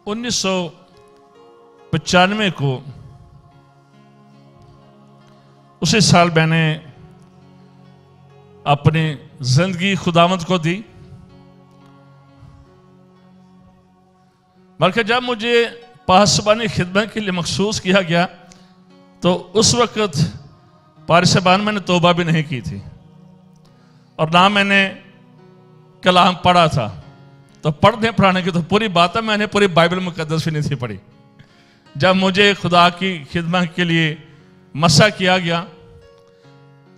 1995 को उसी साल मैंने अपनी जिंदगी खुदावंद को दी। बल्कि जब मुझे पासबानी खिदमत के लिए मखसूस किया गया तो उस वक्त पारिसबान मैंने तौबा भी नहीं की थी और ना मैंने कलाम पढ़ा था। तो पढ़ने पढ़ाने की तो पूरी बात है, मैंने पूरी बाइबल मुकद्दस भी नहीं थी पढ़ी। जब मुझे खुदा की खिदमत के लिए मसा किया गया,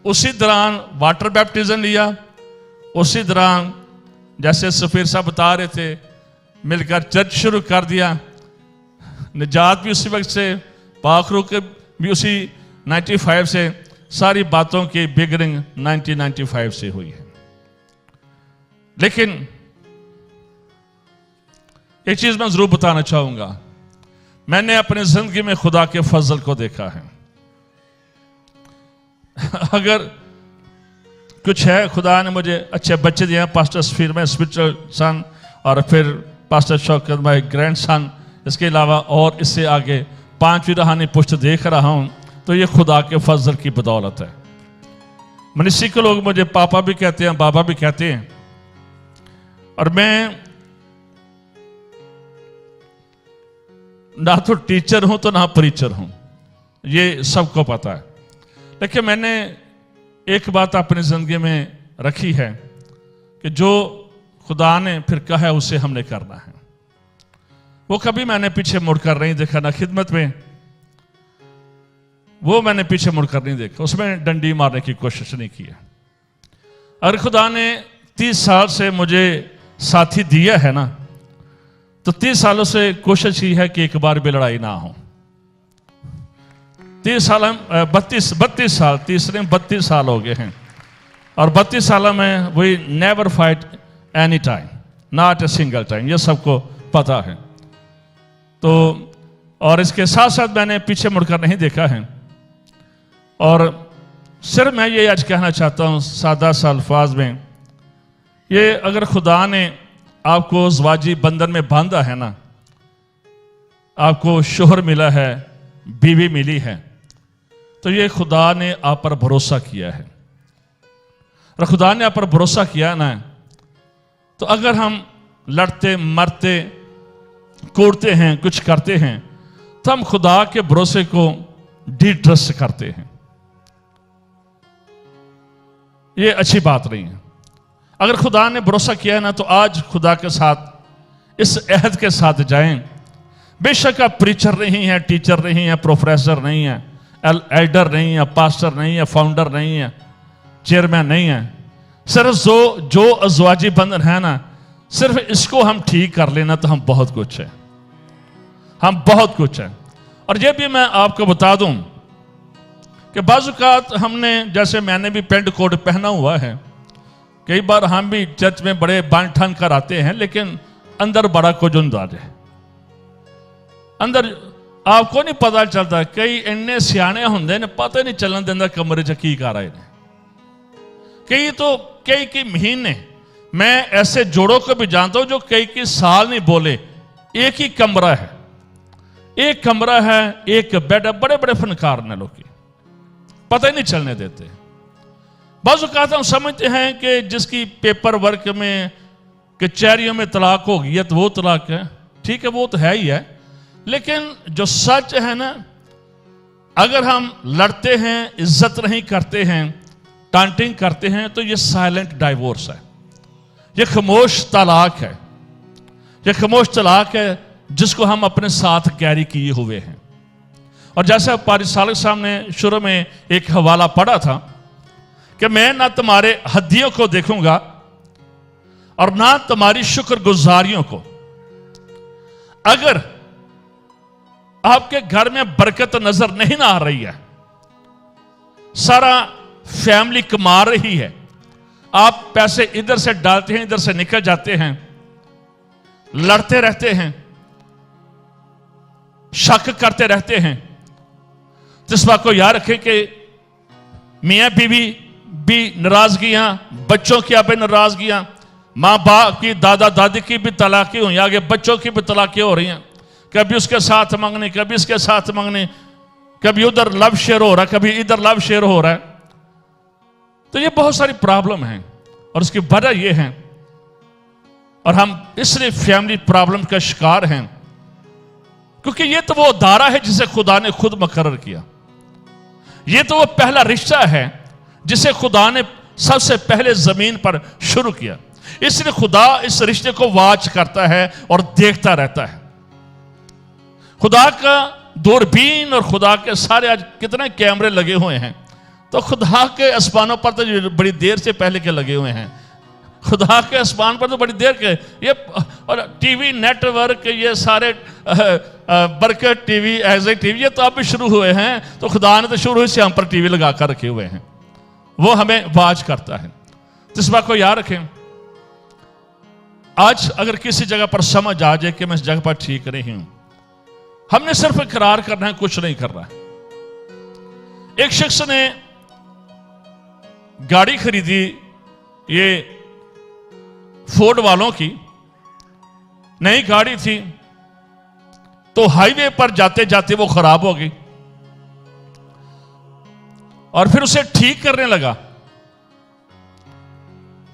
उसी दौरान वाटर बैप्टिज्म लिया, उसी दौरान जैसे सफीर साहब बता रहे थे मिलकर चर्च शुरू कर दिया। निजात भी उसी वक्त से, पाक रूह के भी उसी 95 से, सारी बातों की बिगनिंग 1995 से हुई है। लेकिन एक चीज मैं जरूर बताना चाहूंगा, मैंने अपनी जिंदगी में खुदा के फजल को देखा है। अगर कुछ है, खुदा ने मुझे अच्छे बच्चे दिए हैं, पास्टर सफीर में स्पिरिचुअल सन, और फिर pastor Shaukat my grand son, इसके अलावा और इससे आगे 5वीं रूहानी पुष्ट देख रहा हूं, तो ये खुदा के फजल की बदौलत है। मनीषी के लोग मुझे पापा भी कहते हैं, बाबा भी कहते हैं, और मैं ना तो टीचर हूं तो ना प्रीचर हूं, ये सबको पता है। लेकिन मैंने एक बात अपनी जिंदगी में रखी है कि जो खुदा ने फिर कहा है उसे हमने करना है। वो कभी मैंने पीछे मुड़कर नहीं देखा, ना खिदमत में वो मैंने पीछे मुड़कर नहीं देखा, उसमें डंडी मारने की कोशिश नहीं की है। अगर खुदा ने 30 साल से मुझे साथी दिया है ना, तो 30 सालों से कोशिश की है कि एक बार भी लड़ाई ना हो। 30 साल, 32 साल, तीसरे 32 साल हो गए हैं, और 32 सालों में we never fight any time, not a single time, ये सबको पता है। तो और इसके साथ साथ मैंने पीछे मुड़कर नहीं देखा है। और सिर्फ मैं ये आज कहना चाहता हूँ सादा सा अल्फाज में, ये अगर खुदा ने आपको ज़वाजी बंधन में बांधा है ना, आपको शोहर मिला है, बीवी मिली है, तो ये खुदा ने आप पर भरोसा किया है। और खुदा ने आप पर भरोसा किया ना, तो अगर हम लड़ते मरते कूदते हैं, कुछ करते हैं, तो हम खुदा के भरोसे को डिट्रस्ट करते हैं। ये अच्छी बात नहीं है। अगर खुदा ने भरोसा किया है ना, तो आज खुदा के साथ इस अहद के साथ जाएं। बेशक आप प्रीचर नहीं है, टीचर नहीं है, प्रोफेसर नहीं है, एल्डर नहीं है, पास्टर नहीं है, फाउंडर नहीं है, चेयरमैन नहीं है, सिर्फ जो अज़वाजी बंधन है ना, सिर्फ इसको हम ठीक कर लेना तो हम बहुत कुछ है, हम बहुत कुछ है। और ये भी मैं आपको बता दूं कि बाज़-औक़ात हमने, जैसे मैंने भी पेंट कोट पहना हुआ है, कई बार हम भी चर्च में बड़े बांध ठन कर आते हैं, लेकिन अंदर बड़ा कुछ अंदाज है। अंदर आपको नहीं पता चलता, कई इन्ने सियाने होंगे ने पता नहीं चलन देंदा कमरे च की कर रहे हैं। कई तो कई महीने, मैं ऐसे जोड़ों को भी जानता हूं जो कई साल नहीं बोले, एक ही कमरा है, एक कमरा है, एक बेड है, बड़े बड़े फनकार ने लोग पता ही नहीं चलने देते। बाज़-औक़ात हम समझते हैं कि जिसकी पेपर वर्क में, कचहरियों में तलाक हो गई है तो वो तलाक है, ठीक है, वो तो है ही है। लेकिन जो सच है ना, अगर हम लड़ते हैं, इज्जत नहीं करते हैं, टांटिंग करते हैं, तो ये साइलेंट डाइवोर्स है, ये खामोश तलाक है, ये खामोश तलाक है जिसको हम अपने साथ कैरी किए हुए हैं। और जैसे पारिसालिक साहब ने शुरू में एक हवाला पढ़ा था कि मैं ना तुम्हारे हद्दियों को देखूंगा और ना तुम्हारी शुक्रगुजारियों को। अगर आपके घर में बरकत नजर नहीं ना आ रही है, सारा फैमिली कमा रही है, आप पैसे इधर से डालते हैं, इधर से निकल जाते हैं, लड़ते रहते हैं, शक करते रहते हैं, तो इस बात को याद रखें कि मियां बीवी भी नाराजगियां, बच्चों की भी नाराजगियां, माँ बाप की, दादा दादी की भी तलाकी हुई, आगे बच्चों की भी तलाकी हो रही हैं। कभी उसके साथ मांगने, कभी इसके साथ मांगने, कभी उधर लव शेयर हो रहा है, कभी इधर लव शेयर हो रहा है। तो ये बहुत सारी प्रॉब्लम है और उसकी वजह ये है, और हम इसलिए फैमिली प्रॉब्लम का शिकार हैं क्योंकि ये तो वो दायरा है जिसे खुदा ने खुद मुकर्रर किया। ये तो वो पहला रिश्ता है जिसे खुदा ने सबसे पहले जमीन पर शुरू किया। इसलिए खुदा इस रिश्ते को वाच करता है और देखता रहता है। खुदा का दूरबीन और खुदा के सारे आज कितने कैमरे लगे हुए हैं, तो खुदा के आसमानों पर तो बड़ी देर से पहले के लगे हुए हैं। खुदा के आसमान पर तो बड़ी देर के ये, और टीवी नेटवर्क ये सारे बरकत टीवी, एज ए टीवी, ये तो अब भी शुरू हुए हैं। तो खुदा ने तो शुरू से हम पर टीवी लगा कर रखे हुए हैं, वो हमें वाच करता है। तो इस बात को याद रखें। आज अगर किसी जगह पर समझ आ जाए कि मैं इस जगह पर ठीक नहीं हूं, हमने सिर्फ इकरार करना है, कुछ नहीं करना है। एक शख्स ने गाड़ी खरीदी, ये फोर्ड वालों की नई गाड़ी थी, तो हाईवे पर जाते जाते वो खराब हो गई और फिर उसे ठीक करने लगा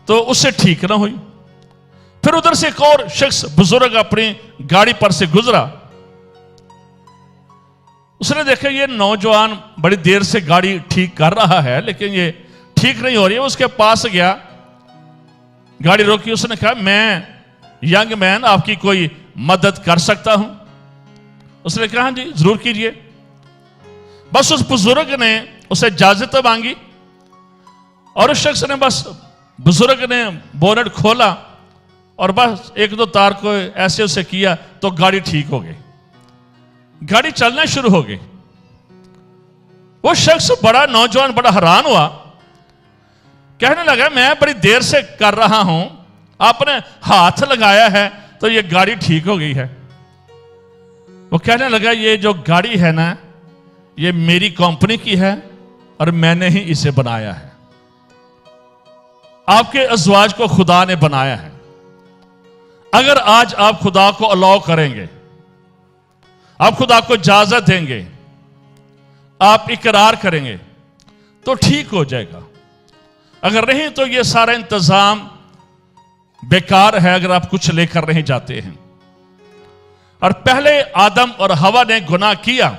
तो उससे ठीक ना हुई। फिर उधर से एक और शख्स बुजुर्ग अपनी गाड़ी पर से गुजरा, उसने देखा ये नौजवान बड़ी देर से गाड़ी ठीक कर रहा है लेकिन ये ठीक नहीं हो रही है। उसके पास गया, गाड़ी रोकी, उसने कहा मैं यंग मैन आपकी कोई मदद कर सकता हूं? उसने कहा हाँ जी जरूर कीजिए। बस उस बुजुर्ग ने उसे इजाजत मांगी और उस शख्स ने बस बुजुर्ग ने बोनट खोला और बस एक दो तार को ऐसे उसे किया तो गाड़ी ठीक हो गई, गाड़ी चलना शुरू हो गई। वो शख्स बड़ा नौजवान बड़ा हैरान हुआ, कहने लगा मैं बड़ी देर से कर रहा हूं, आपने हाथ लगाया है तो ये गाड़ी ठीक हो गई है। वो कहने लगा ये जो गाड़ी है ना, ये मेरी कंपनी की है और मैंने ही इसे बनाया है। आपके अज़वाज को खुदा ने बनाया है। अगर आज आप खुदा को अलाउ करेंगे, आप खुदा को इजाजत देंगे, आप इकरार करेंगे तो ठीक हो जाएगा। अगर नहीं तो ये सारा इंतजाम बेकार है अगर आप कुछ लेकर नहीं जाते हैं। और पहले आदम और हवा ने गुनाह किया,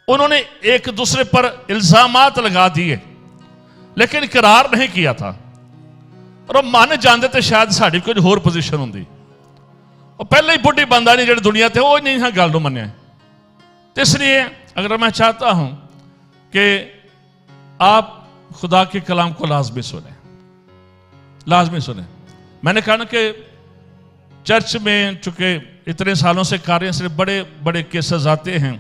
उन्होंने एक दूसरे पर इल्जामात लगा दिए लेकिन इकरार नहीं किया था और मान जानते थे शायद साड़ी कुछ होर पोजीशन होंगी। और पहले ही बुढ़ी बंदा नहीं जो दुनिया थे वो नहीं है गल मनिया। तो इसलिए अगर मैं चाहता हूं कि आप खुदा के कलाम को लाजमी सुने, लाजमी सुने। मैंने कहा ना कि चर्च में चूंकि इतने सालों से कार्य सिर्फ बड़े बड़े केसेस आते हैं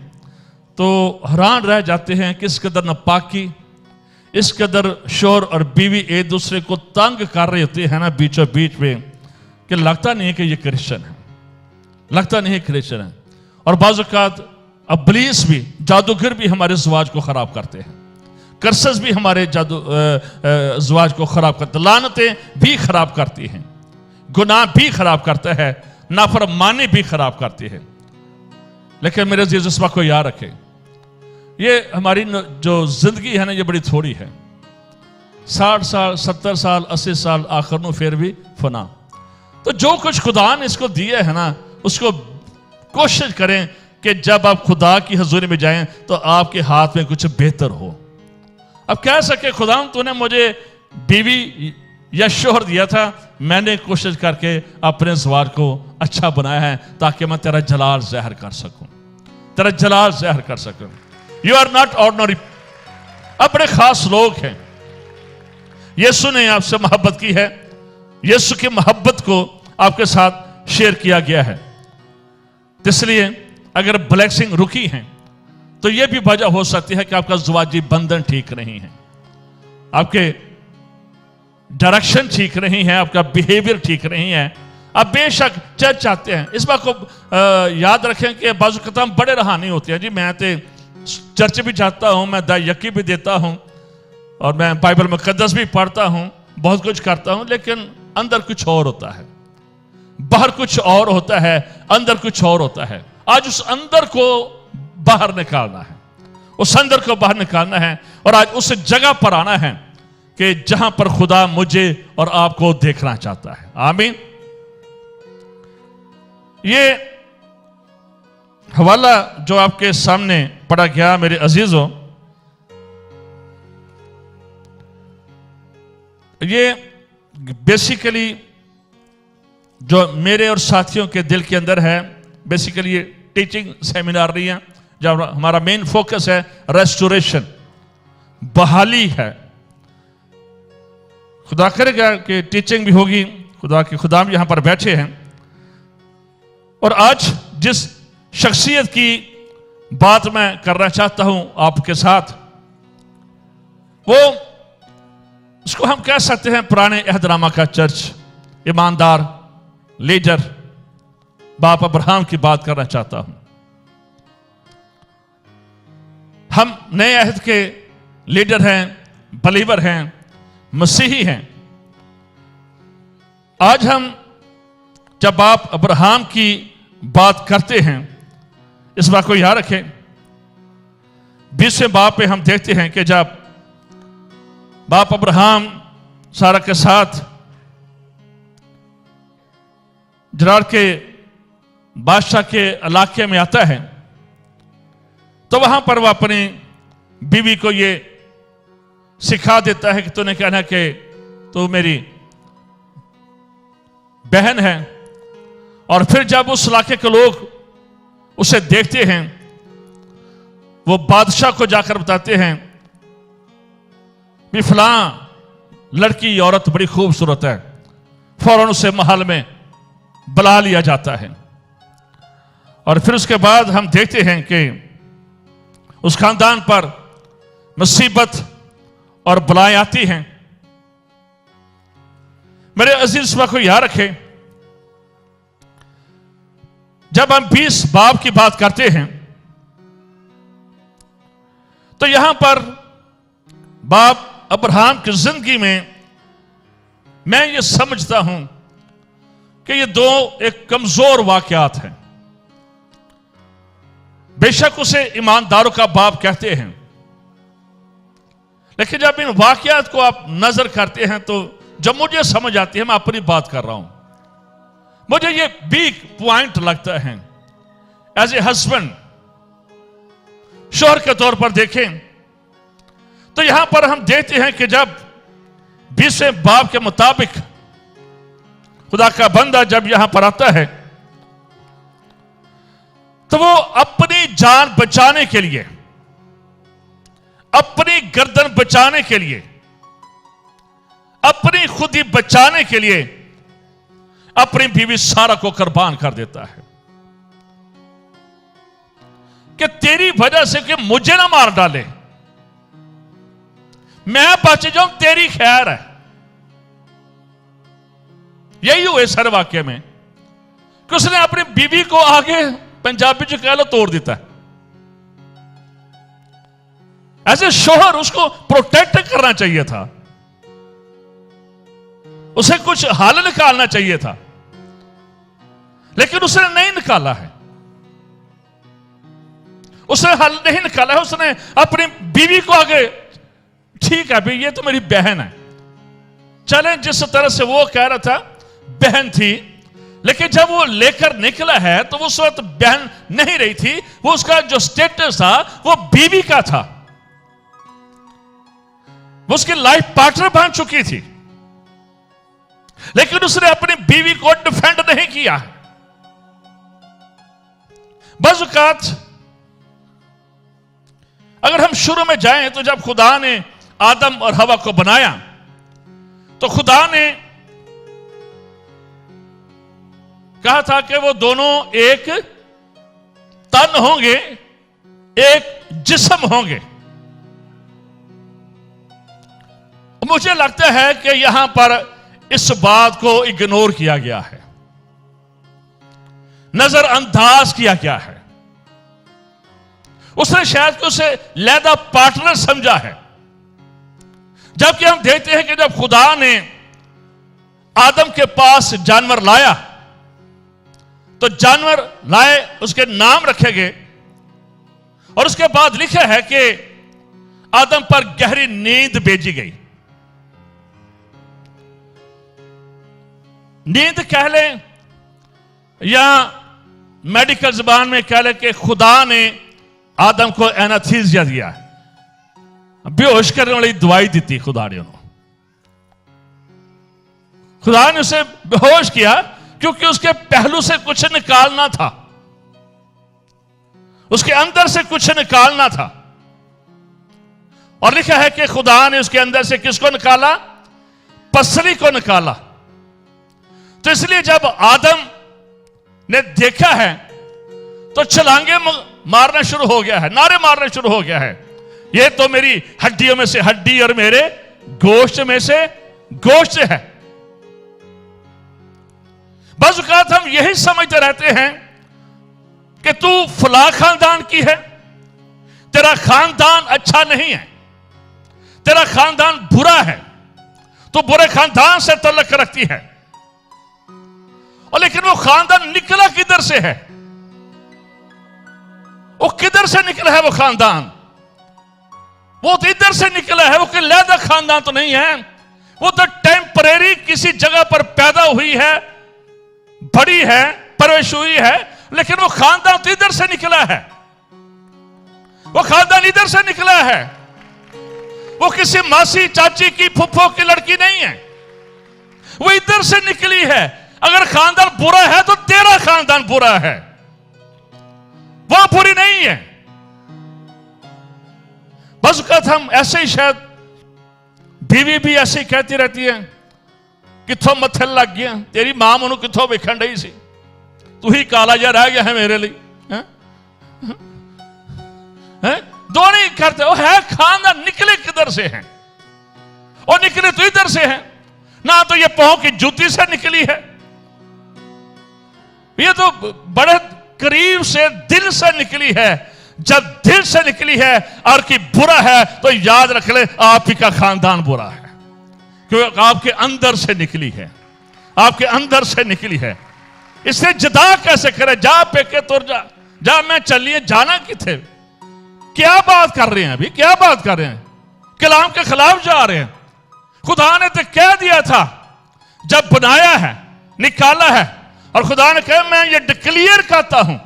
तो हैरान रह जाते हैं किस कदर नापाकी, इस कदर शोर और बीवी एक दूसरे को तंग कर रहे होते हैं ना बीचों बीच में, कि लगता नहीं है कि ये क्रिश्चियन है, लगता नहीं है क्रिश्चियन है। और बाज़ औक़ात इब्लीस भी, जादूगर भी हमारे ज़वाज को ख़राब करते हैं, कर्सस भी हमारे ज़वाज को ख़राब करते, लानतें भी ख़राब करती हैं, गुनाह भी ख़राब करता है, नाफरमानी भी ख़राब करती है। लेकिन मेरे अज़ीज़ इस बात को याद रखें, ये हमारी जो ज़िंदगी है ना ये बड़ी थोड़ी है। 60 साल 70 साल 80 साल आखिर में फिर भी फना। तो जो कुछ खुदा ने इसको दिया है ना उसको कोशिश करें कि जब आप खुदा की हजूरी में जाएं तो आपके हाथ में कुछ बेहतर हो। अब कह सके खुदा तूने मुझे बीवी या शोहर दिया था, मैंने कोशिश करके अपने ज़वाज को अच्छा बनाया है ताकि मैं तेरा जलाल ज़ाहिर कर सकूं, तेरा जलाल ज़ाहिर कर सकूं। यू आर नॉट ऑर्डिनरी, अब बड़े खास लोग हैं। यीशु ने आपसे मोहब्बत की है, यीशु की मोहब्बत को आपके साथ शेयर किया गया है। इसलिए अगर ब्लेसिंग रुकी है तो यह भी वजह हो सकती है कि आपका ज़वाजी बंधन ठीक नहीं है, आपके डायरेक्शन ठीक नहीं है, आपका बिहेवियर ठीक नहीं है। आप बेशक चर्च आते हैं, इस बात को याद रखें कि बाज़ हम बड़े रहानी होते हैं जी, मैं तो चर्च भी जाता हूं, मैं दायकी भी देता हूं और मैं बाइबल मुकद्दस भी पढ़ता हूं, बहुत कुछ करता हूं, लेकिन अंदर कुछ और होता है। बाहर कुछ और होता है, अंदर कुछ और होता है। आज उस अंदर को बाहर निकालना है, उस अंदर को बाहर निकालना है और आज उस जगह पर आना है कि जहां पर खुदा मुझे और आपको देखना चाहता है। आमीन। ये हवाला जो आपके सामने पढ़ा गया मेरे अजीजों, ये बेसिकली जो मेरे और साथियों के दिल के अंदर है, बेसिकली ये टीचिंग सेमिनार नहीं है, जब हमारा मेन फोकस है रेस्टोरेशन, बहाली है। खुदा करेगा कि टीचिंग भी होगी, खुदा भी यहां पर बैठे हैं। और आज जिस शख्सियत की बात मैं करना चाहता हूं आपके साथ, वो इसको हम कह सकते हैं पुराने अहदनामा का चर्च, ईमानदार लीडर बाप अब्राहम की बात करना चाहता हूं। हम नए अहद के लीडर हैं, बलीवर हैं, मसीही हैं। आज हम जब बाप अब्राहम की बात करते हैं, इस बात को याद रखें, 20वें बाप पे हम देखते हैं कि जब बाप अब्राहम सारा के साथ जरार के बादशाह के इलाके में आता है, तो वहां पर वह अपनी बीवी को ये सिखा देता है कि तूने कहना कि तू मेरी बहन है। और फिर जब उस इलाके के लोग उसे देखते हैं, वो बादशाह को जाकर बताते हैं भी फलां लड़की औरत बड़ी खूबसूरत है, फौरन उसे महल में बुला लिया जाता है। और फिर उसके बाद हम देखते हैं कि उस खानदान पर मुसीबत और बलाएं आती हैं। मेरे अजीज इस बात को याद रखें, जब हम 20 बाप की बात करते हैं तो यहां पर बाप अब्राहम की जिंदगी में मैं ये समझता हूं कि ये दो एक कमजोर वाकयात हैं। बेशक उसे ईमानदारों का बाप कहते हैं, लेकिन जब इन वाकयात को आप नजर करते हैं तो जब मुझे समझ आती है, मैं अपनी बात कर रहा हूं, मुझे ये वीक पॉइंट लगता है। एज ए हस्बैंड, शोहर के तौर पर देखें तो यहां पर हम देखते हैं कि जब 20वें बाप के मुताबिक खुदा का बंदा जब यहां पर आता है तो वो अपनी जान बचाने के लिए, अपनी गर्दन बचाने के लिए, अपनी खुदी बचाने के लिए अपनी बीवी सारा को कुर्बान कर देता है कि तेरी वजह से कि मुझे ना मार डाले, मैं बच जाऊं, तेरी खैर है। यही हुए सर वाक्य में कि उसने अपनी बीवी को आगे पंजाबी जो कह लो तोड़ देता है। ऐसे शोहर उसको प्रोटेक्ट करना चाहिए था, उसे कुछ हल निकालना चाहिए था, लेकिन उसने नहीं निकाला है। उसने हल नहीं निकाला है। उसने अपनी बीवी को आगे, ठीक है भाई ये तो मेरी बहन है, चले जिस तरह से वो कह रहा था बहन थी, लेकिन जब वो लेकर निकला है तो उस वक्त बहन नहीं रही थी, वो उसका जो स्टेटस था वो बीवी का था, वो उसकी लाइफ पार्टनर बन चुकी थी, लेकिन उसने अपनी बीवी को डिफेंड नहीं किया। बस औकात अगर हम शुरू में जाएं तो जब खुदा ने आदम और हवा को बनाया तो खुदा ने कहा था कि वो दोनों एक तन होंगे, एक जिस्म होंगे। मुझे लगता है कि यहां पर इस बात को इग्नोर किया गया है, नजरअंदाज किया गया है। उसने शायद उसे लैदा पार्टनर समझा है, जबकि हम देखते हैं कि जब खुदा ने आदम के पास जानवर लाया तो जानवर लाए, उसके नाम रखे गए, और उसके बाद लिखा है कि आदम पर गहरी नींद भेजी गई। नींद कह ले या मेडिकल जुबान में कह ले कि खुदा ने आदम को एनास्थीसिया दिया, बेहोश करने वाली दवाई दी थी खुदा ने उन्होंने। खुदा ने उसे बेहोश किया क्योंकि उसके पहलू से कुछ निकालना था, उसके अंदर से कुछ निकालना था। और लिखा है कि खुदा ने उसके अंदर से किसको निकाला? पसली को निकाला। तो इसलिए जब आदम ने देखा है तो छलांगे मारना शुरू हो गया है, नारे मारना शुरू हो गया है, ये तो मेरी हड्डियों में से हड्डी और मेरे गोश्त में से गोश्त है। बस औकात हम यही समझते रहते हैं कि तू फला खानदान की है, तेरा खानदान अच्छा नहीं है, तेरा खानदान बुरा है, तू बुरे खानदान से तल्लक रखती है। और लेकिन वो खानदान निकला किधर से है? वो किधर से निकला है? वो खानदान वो तो इधर से निकला है। वो कोई लैदा खानदान तो नहीं है, वो तो टेम्परेरी किसी जगह पर पैदा हुई है, बड़ी है, परवरिश हुई है, लेकिन वो खानदान तो इधर से निकला है। वो खानदान इधर से निकला है। वो किसी मासी चाची की फुफ्फो की लड़की नहीं है, वो इधर से निकली है। अगर खानदान बुरा है तो तेरा खानदान बुरा है, वो बुरी नहीं है। बस हम ऐसे ही, शायद बीवी भी ऐसे ही कहती रहती है, किथों मत्थे लग गया, तेरी मां मनु किथों वेखण रही सी, तू ही काला जा रह गया है मेरे लिए। दो नहीं करते। वो है खानदान निकले किधर से हैं? और निकले तो इधर से हैं ना, तो ये पांव की जूती से निकली है, ये तो बड़े करीब से दिल से निकली है। जब दिल से निकली है और कि बुरा है तो याद रख ले आप ही का खानदान बुरा है, क्योंकि आपके अंदर से निकली है, आपके अंदर से निकली है। इसे जुदा कैसे करे? जा पेके तुर जा, जा मैं चलिए, जाना किथे? क्या बात कर रहे हैं अभी? क्या बात कर रहे हैं? कलाम के खिलाफ जा रहे हैं। खुदा ने तो कह दिया था जब बनाया है, निकाला है, और खुदा ने कहा मैं ये डिक्लेयर करता हूं,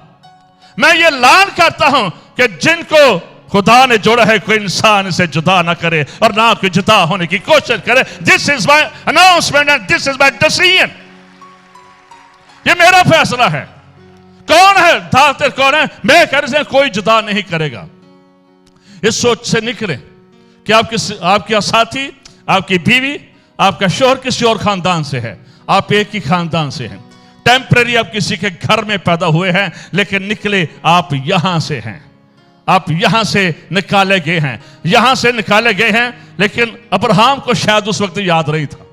मैं ये ऐलान करता हूं कि जिनको खुदा ने जोड़ा है कोई इंसान इसे जुदा ना करे और ना कोई जुदा होने की कोशिश करे। This is my announcement and this is my decision. ये मेरा फैसला है। कौन है दातर? कौन है? मैं कह रहा हूं कोई जुदा नहीं करेगा। इस सोच से निकले कि आपके साथी, आपकी बीवी, आपका शोहर किसी और खानदान से है, आप एक ही खानदान से हैं। टेम्परेरी आप किसी के घर में पैदा हुए हैं, लेकिन निकले आप यहां से हैं, आप यहां से निकाले गए हैं, यहां से निकाले गए हैं। लेकिन अब्राहम को शायद उस वक्त याद नहीं था,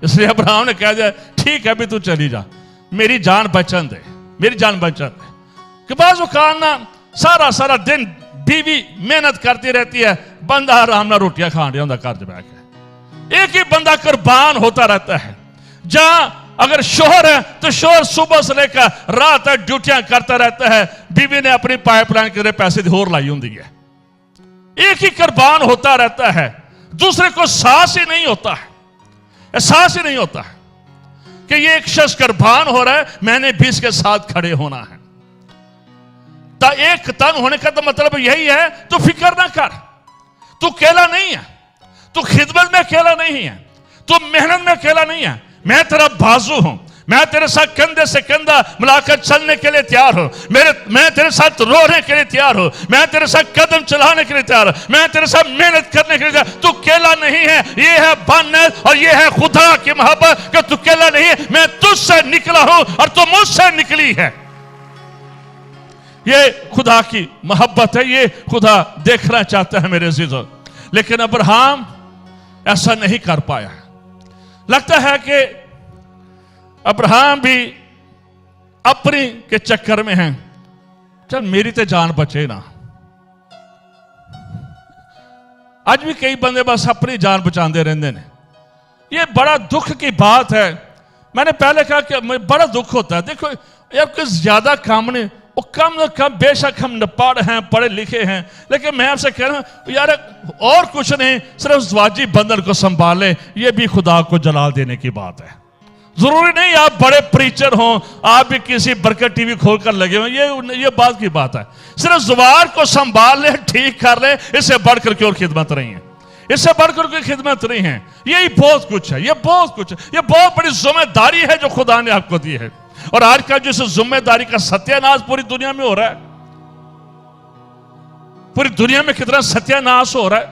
इसलिए अब्राहम ने कह दिया ठीक है अभी तू चली जा, मेरी जान बचन दे, मेरी जान बचन दे। कि बाज़ औक़ात ना सारा सारा दिन बीवी मेहनत करती रहती है, बंदा आराम ना रोटियां खा रहा होता घर च बैठ के, एक ही बंदा कुर्बान होता रहता है। जहां अगर शोहर है तो शोहर सुबह से लेकर रात तक ड्यूटियां करता रहता है, बीवी ने अपनी पाइपलाइन के लिए पैसे की होर लाई होती है। एक ही कुर्बान होता रहता है, दूसरे को एहसास ही नहीं होता है, एहसास ही नहीं होता है कि ये एक शख्स कुर्बान हो रहा है, मैंने भी इसके साथ खड़े होना है। तो एक तन होने का तो मतलब यही है, तू फिक्र ना कर, तू अकेला नहीं है, तू खिदमत में अकेला नहीं है, तू मेहनत में अकेला नहीं है। मैं तेरा बाजू हूं, मैं तेरे साथ कंधे से कंधा मिलाकर चलने के लिए तैयार हूं, मैं तेरे साथ रोने के लिए तैयार हूं, मैं तेरे साथ कदम चलाने के लिए तैयार हूं, मैं तेरे साथ मेहनत करने के लिए तैयार। तू अकेला नहीं है, ये है बनत और ये है खुदा की मोहब्बत कि तू अकेला नहीं है, मैं तुझसे निकला हूं और तू मुझसे निकली है। ये खुदा की मोहब्बत है, ये खुदा देखना चाहता है मेरे अजीजों। लेकिन अब्राहम ऐसा नहीं कर पाया। लगता है कि अब्राहम भी अपनी के चक्कर में हैं, चल मेरी तो जान बचे ना। आज भी कई बंदे बस अपनी जान बचाते रहते हैं। ये बड़ा दुख की बात है मैंने पहले कहा कि मुझे बड़ा दुख होता है। देखो यार, कुछ ज्यादा काम नहीं, वो कम न कम, बेशक हम नपाड़ हैं, पढ़े लिखे हैं, लेकिन मैं आपसे कह रहा हूं यार, और कुछ नहीं, सिर्फ ज़वाजी बंधन को संभाले, ये भी खुदा को जलाल देने की बात है। जरूरी नहीं आप बड़े प्रीचर हों, आप भी किसी बरकत टीवी खोलकर लगे हो, ये बात की बात है। सिर्फ ज़वार को संभाल ले, ठीक कर ले, इससे बढ़कर की और खिदमत नहीं है, इससे बढ़कर कोई खिदमत नहीं है। यही बहुत कुछ है, ये बहुत कुछ है, ये बहुत बड़ी जिम्मेदारी है जो खुदा ने आपको दी है। और आज का जिस जिम्मेदारी का सत्यानाश पूरी दुनिया में हो रहा है, पूरी दुनिया में कितना सत्यानाश हो रहा है।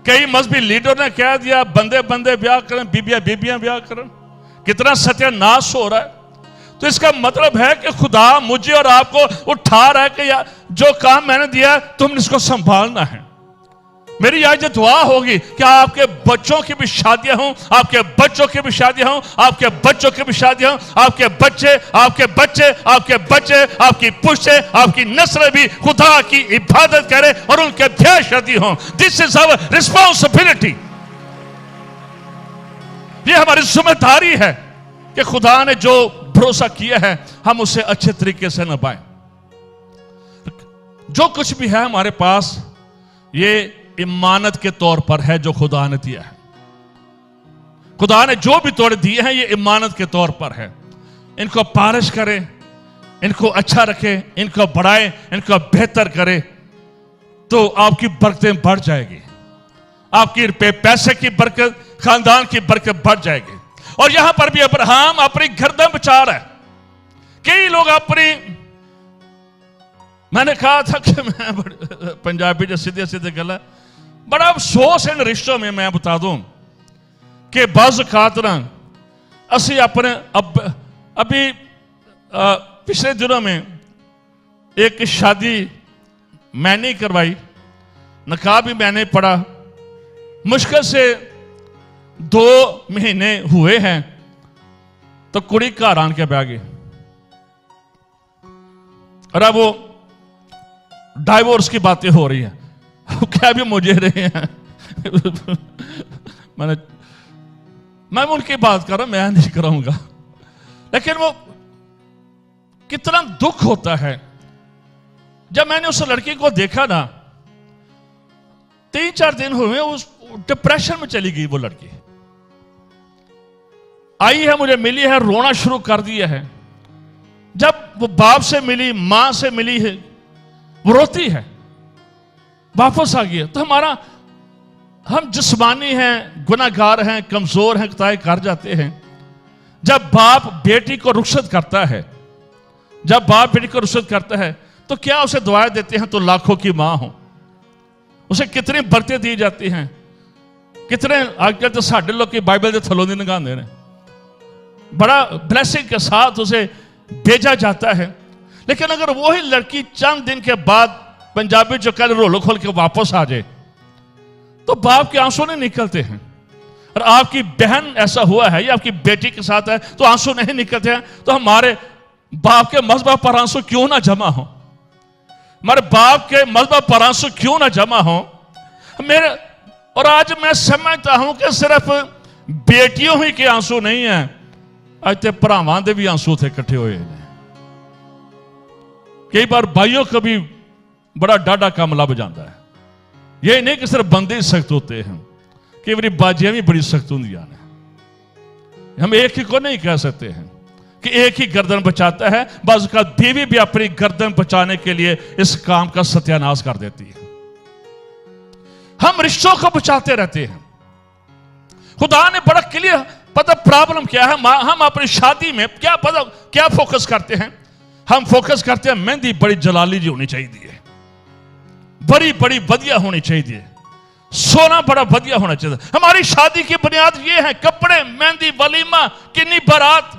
कई मजहबी लीडर ने कह दिया बंदे बंदे ब्याह करें, बीबियां बीबियां ब्याह करें, कितना सत्यानाश हो रहा है। तो इसका मतलब है कि खुदा मुझे और आपको उठा रहा है कि यार जो काम मैंने दिया तुम इसको संभालना है। मेरी आज दुआ होगी कि आपके बच्चों की भी शादियां हों, आपके बच्चों की भी शादियां हों, आपके बच्चों की भी शादियां हों, आपके बच्चे आपके बच्चे आपके बच्चे, आपकी पुश्ते, आपकी नस्ल भी खुदा की इबादत करे और उनके ब्याह शादी हों। दिस इज आवर रिस्पॉन्सिबिलिटी, ये हमारी जिम्मेदारी है कि खुदा ने जो भरोसा किया है हम उसे अच्छे तरीके से निभाएं। जो कुछ भी है हमारे पास, ये इमानत के तौर पर है जो खुदा ने दिया है। खुदा ने जो भी तोड़ दिए हैं ये इमानत के तौर पर है। इनको पालिश करें, इनको अच्छा रखें, इनको बढ़ाएं, इनको बेहतर करें, तो आपकी बरकतें बढ़ जाएगी, आपकी पैसे की बरकत, खानदान की बरकत बढ़ जाएगी। और यहां पर भी अब्राहम अपनी गर्दन बचा रहा है। कई लोग अपनी, मैंने कहा था कि मैं पंजाबी जो सीधे सीधे गला, बड़ा अफसोस इन रिश्तों में मैं बता दूं कि बाज़ खातरा असी अपने अभी पिछले दिनों में एक शादी मैंने करवाई, निकाह भी मैंने पढ़ा, मुश्किल से 2 महीने हुए हैं तो कुड़ी घर आन के बह गई और अब वो डाइवोर्स की बातें हो रही हैं। क्या भी मुझे रहे हैं मैं उनकी बात कर रहा हूं, मैं नहीं कराऊंगा, लेकिन वो कितना दुख होता है जब मैंने उस लड़की को देखा ना, 3-4 दिन हुए उस डिप्रेशन में चली गई। वो लड़की आई है, मुझे मिली है, रोना शुरू कर दिया है। जब वो बाप से मिली, मां से मिली है, वो रोती है, वापस आ गया। तो हम जिस्मानी हैं, गुनाहगार हैं, कमजोर हैं, खताएं कर जाते हैं। जब बाप बेटी को रुखसत करता है, जब बाप बेटी को रुखसत करता है तो क्या उसे दुआएं देते हैं तो लाखों की मां हो, उसे कितनी बरकतें दी जाती हैं, कितने आजकल तो साढ़े लोग की बाइबल के थलों दी निगाहते हैं, बड़ा ब्लेसिंग के साथ उसे भेजा जाता है। लेकिन अगर वही लड़की चंद दिन के बाद पंजाबी जो कल रोलो खोल के वापस आ जाए तो बाप के आंसू नहीं निकलते हैं। और आपकी बहन ऐसा हुआ है या आपकी बेटी के साथ है तो आंसू नहीं निकलते हैं, तो हमारे बाप के मज़हब पर आंसू क्यों ना जमा हो, हमारे बाप के मज़हब पर आंसू क्यों ना जमा हो मेरे। और आज मैं समझता हूं कि सिर्फ बेटियों ही के आंसू नहीं है, आज तो भरावां दे भी आंसू थे इकट्ठे हुए हैं। कई बार भाइयों को भी बड़ा डाढ़ा काम लग जाता है। यही नहीं कि सिर्फ बंदे सख्त होते हैं, कई बार बाजियां भी बड़ी सख्त होंगी ने। हम एक ही को नहीं कह सकते हैं कि एक ही गर्दन बचाता है, बाज़ का बीवी भी अपनी गर्दन बचाने के लिए इस काम का सत्यानाश कर देती है। हम रिश्तों को बचाते रहते हैं। खुदा ने बड़ा क्लियर, पता प्रॉब्लम क्या है, हम अपनी शादी में क्या फोकस करते हैं, हम फोकस करते हैं मेहंदी बड़ी जलाली जी होनी चाहिए, बड़ी बड़ी वधिया होनी चाहिए, सोना बड़ा वधिया होना चाहिए। हमारी शादी की बुनियाद ये है, कपड़े, मेहंदी, वलीमा, किन्नी बारात।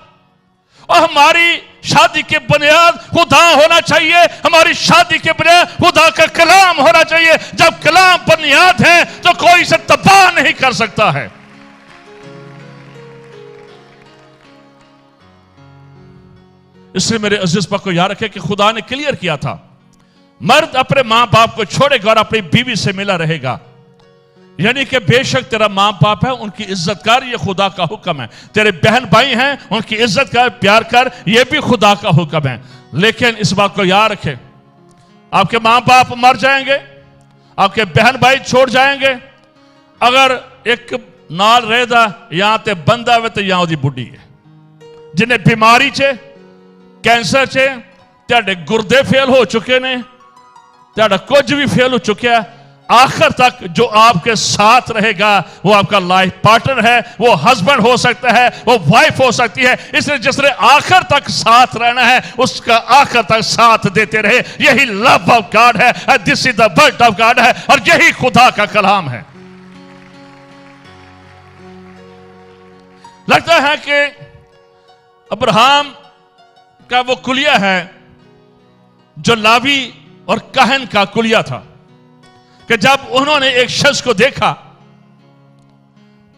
और हमारी शादी की बुनियाद खुदा होना चाहिए, हमारी शादी की बुनियाद खुदा का कलाम होना चाहिए। जब कलाम बुनियाद है तो कोई इसे तबाह नहीं कर सकता है। इसलिए मेरे अजीज पाक को याद रखे कि खुदा ने क्लियर किया था, मर्द अपने मां बाप को छोड़ेगा और अपनी बीवी से मिला रहेगा। यानी कि बेशक तेरा माँ बाप है, उनकी इज्जत कर, ये खुदा का हुक्म है। तेरे बहन भाई हैं, उनकी इज्जत कर, प्यार कर, ये भी खुदा का हुक्म है। लेकिन इस बात को याद रखें, आपके माँ बाप मर जाएंगे, आपके बहन भाई छोड़ जाएंगे, अगर एक नाल रहदा या ते बंदा वे तो या ओदी बुढ़ी है, जिन्हें बीमारी च कैंसर च तेरे गुर्दे फेल हो चुके ने, तेरा कुछ भी फेल हो चुका है, आखिर तक जो आपके साथ रहेगा वो आपका लाइफ पार्टनर है। वो हस्बैंड हो सकता है, वो वाइफ हो सकती है, इसलिए जिसने आखिर तक साथ रहना है उसका आखिर तक साथ देते रहे। यही लव ऑफ गॉड है, this is the word of God है, और यही खुदा का कलाम है। लगता है कि अब्राहम का वो कुलिया है जो लावी और कहन का कुलिया था, कि जब उन्होंने एक शख्स को देखा,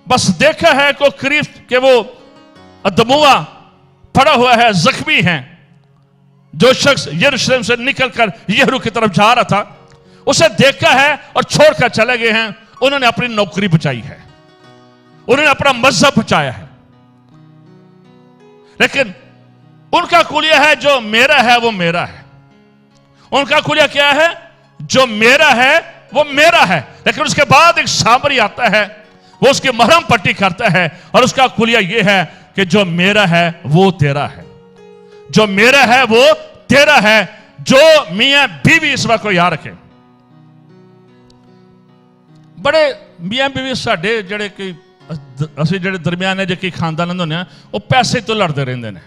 बस देखा है को करीब के वो दमुआ पड़ा हुआ है, जख्मी है, जो शख्स यरूशलेम से निकलकर यहू की तरफ जा रहा था, उसे देखा है और छोड़कर चले गए हैं। उन्होंने अपनी नौकरी बचाई है, उन्होंने अपना मजहब बचाया है, लेकिन उनका कुलिया है जो मेरा है वो मेरा है। उनका कुलिया क्या है? जो मेरा है वो मेरा है। लेकिन उसके बाद एक सामरी आता है, वो उसकी महरम पट्टी करता है, और उसका कुलिया ये है कि जो मेरा है वो तेरा है, जो मेरा है वो तेरा है। जो मियां बीवी इस बात को याद रखे, बड़े मियां बीवी साडे जेड़े कि ਅਸੀਂ ਜਿਹੜੇ ਦਰਮਿਆਨੇ ਜੇ ਕੀ ਖਾਨਦਾਨ ਹੁੰਦੇ ਆ, ਉਹ ਪੈਸੇ ਤੋਂ ਲੜਦੇ ਰਹਿੰਦੇ ਨੇ।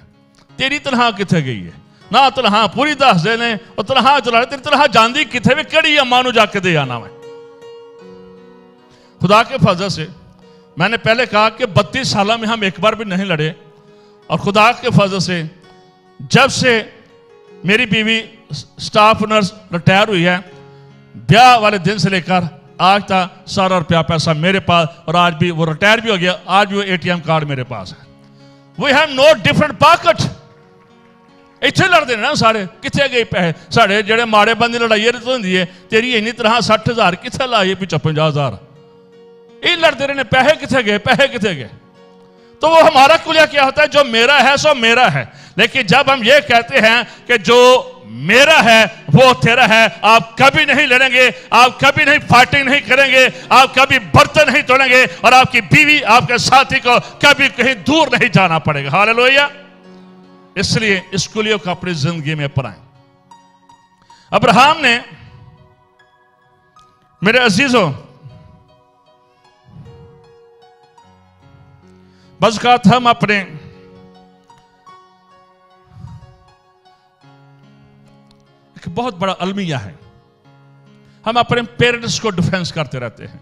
ਤੇਰੀ ਤਨਖਾਹ ਕਿੱਥੇ ਗਈ ਹੈ? ना तनख्वाह पूरी दसते ने, तनख्वाह चला तेरी तनख्वाह जाती कितने भी, कड़ी अम्मा नूं जाके दे आना मैं। खुदा के फजल से मैंने पहले कहा कि 32 साल में हम एक बार भी नहीं लड़े, और खुदा के फजल से जब से मेरी बीवी स्टाफ नर्स रिटायर हुई है, ब्याह वाले दिन से लेकर आज तक सारा रुपया पैसा मेरे पास, और आज भी वो रिटायर भी हो गया, आज भी वो ATM कार्ड मेरे पास है। We have no different pocket. इत्थे लड़ते ना सारे, कितने गए पैसे साढ़े जेड़े माड़े बंदी लड़ाई तो होंगी है, तेरी इन्नी तरह 60,000 कितने लाई पिछो 50,000, ये लड़ते रहे, पैसे कितने गए, पैसे कितने गए। तो वो हमारा कुलिया क्या होता है? जो मेरा है सो मेरा है। लेकिन जब हम ये कहते हैं कि जो मेरा है वो तेरा है, आप कभी नहीं लड़ेंगे, आप कभी नहीं फाइटिंग नहीं करेंगे, आप कभी बर्तन नहीं तोड़ेंगे, और आपकी बीवी आपके साथी को कभी कहीं दूर नहीं जाना पड़ेगा। हालेलुया। इसलिए इस कुलियों को अपनी जिंदगी में अपनाएं। अब्राहम ने, मेरे अजीजों, बज़कात हम अपने एक बहुत बड़ा अलमिया है, हम अपने पेरेंट्स को डिफेंस करते रहते हैं,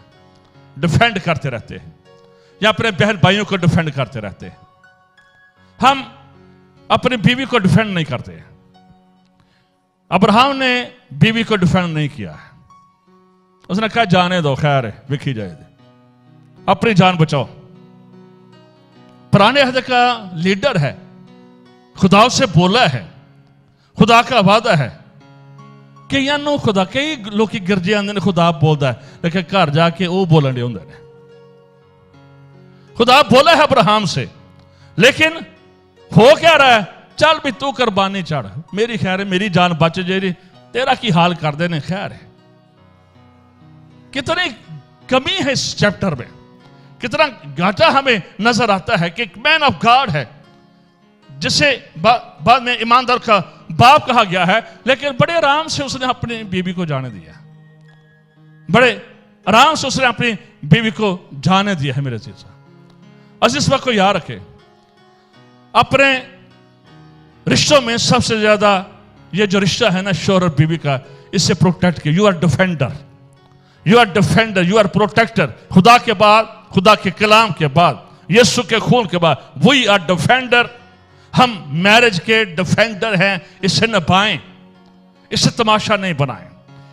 डिफेंड करते रहते हैं, या अपने बहन भाइयों को डिफेंड करते रहते हैं। हम अपनी बीवी को डिफेंड नहीं करते। अब्राहम ने बीवी को डिफेंड नहीं किया है, उसने कहा जाने दो, खैर है, विखी जाए, अपनी जान बचाओ। पुराने अहद का लीडर है, खुदा से बोला है, खुदा का वादा है कि यानो खुदा, कई लोग गिरजे आंदे ने खुदा बोलता है, लेकिन घर जाके वो बोलन दे होंदे ने। खुदा बोला है अब्राहम से, लेकिन हो क्या रहा है? चल भी तू कुर्बानी चढ़, मेरी खैर है, मेरी जान बच जाएगी, तेरा की हाल कर देने, खैर है। कितनी कमी है इस चैप्टर में, कितना घाटा हमें नजर आता है कि एक मैन ऑफ गॉड है, जिसे बाद में ईमानदार का बाप कहा गया है, लेकिन बड़े आराम से उसने अपनी बीवी को जाने दिया, बड़े आराम से उसने अपनी बीवी को जाने दिया है। मेरे चीज अजीज, इस वक्त को याद रखे, अपने रिश्तों में सबसे ज्यादा ये जो रिश्ता है ना शौहर और बीवी का, इससे प्रोटेक्ट किया। You are defender, you are defender, you are protector. खुदा के बाद, खुदा के कलाम के बाद, यीशु के खून के बाद, वी आर डिफेंडर। हम मैरिज के डिफेंडर हैं। इसे निभाएं, इसे तमाशा नहीं बनाएं,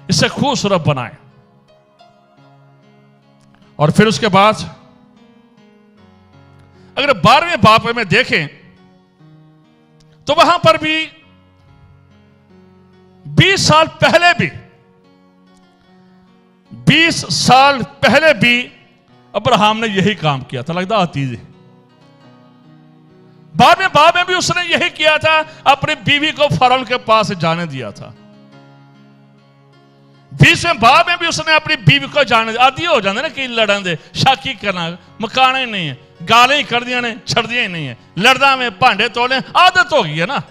इसे खूबसूरत बनाएं। और फिर उसके बाद अगर 12वें बाप में देखें तो वहां पर भी 20 साल पहले भी 20 साल पहले भी अब्राहम ने यही काम किया था, लगता आती है। बाद में भी उसने यही किया था, अपनी बीवी को फरौन के पास जाने दिया था। 20वें बाद में भी उसने अपनी बीवी को जाने दिया। आदि हो जाते ना कि लड़न दे, शाकी करना, मकाना ही नहीं है, गालें ही कर दिया ने, छड़दियां ही नहीं है, लड़दा में भांडे तोड़ने आदत हो गई है ना,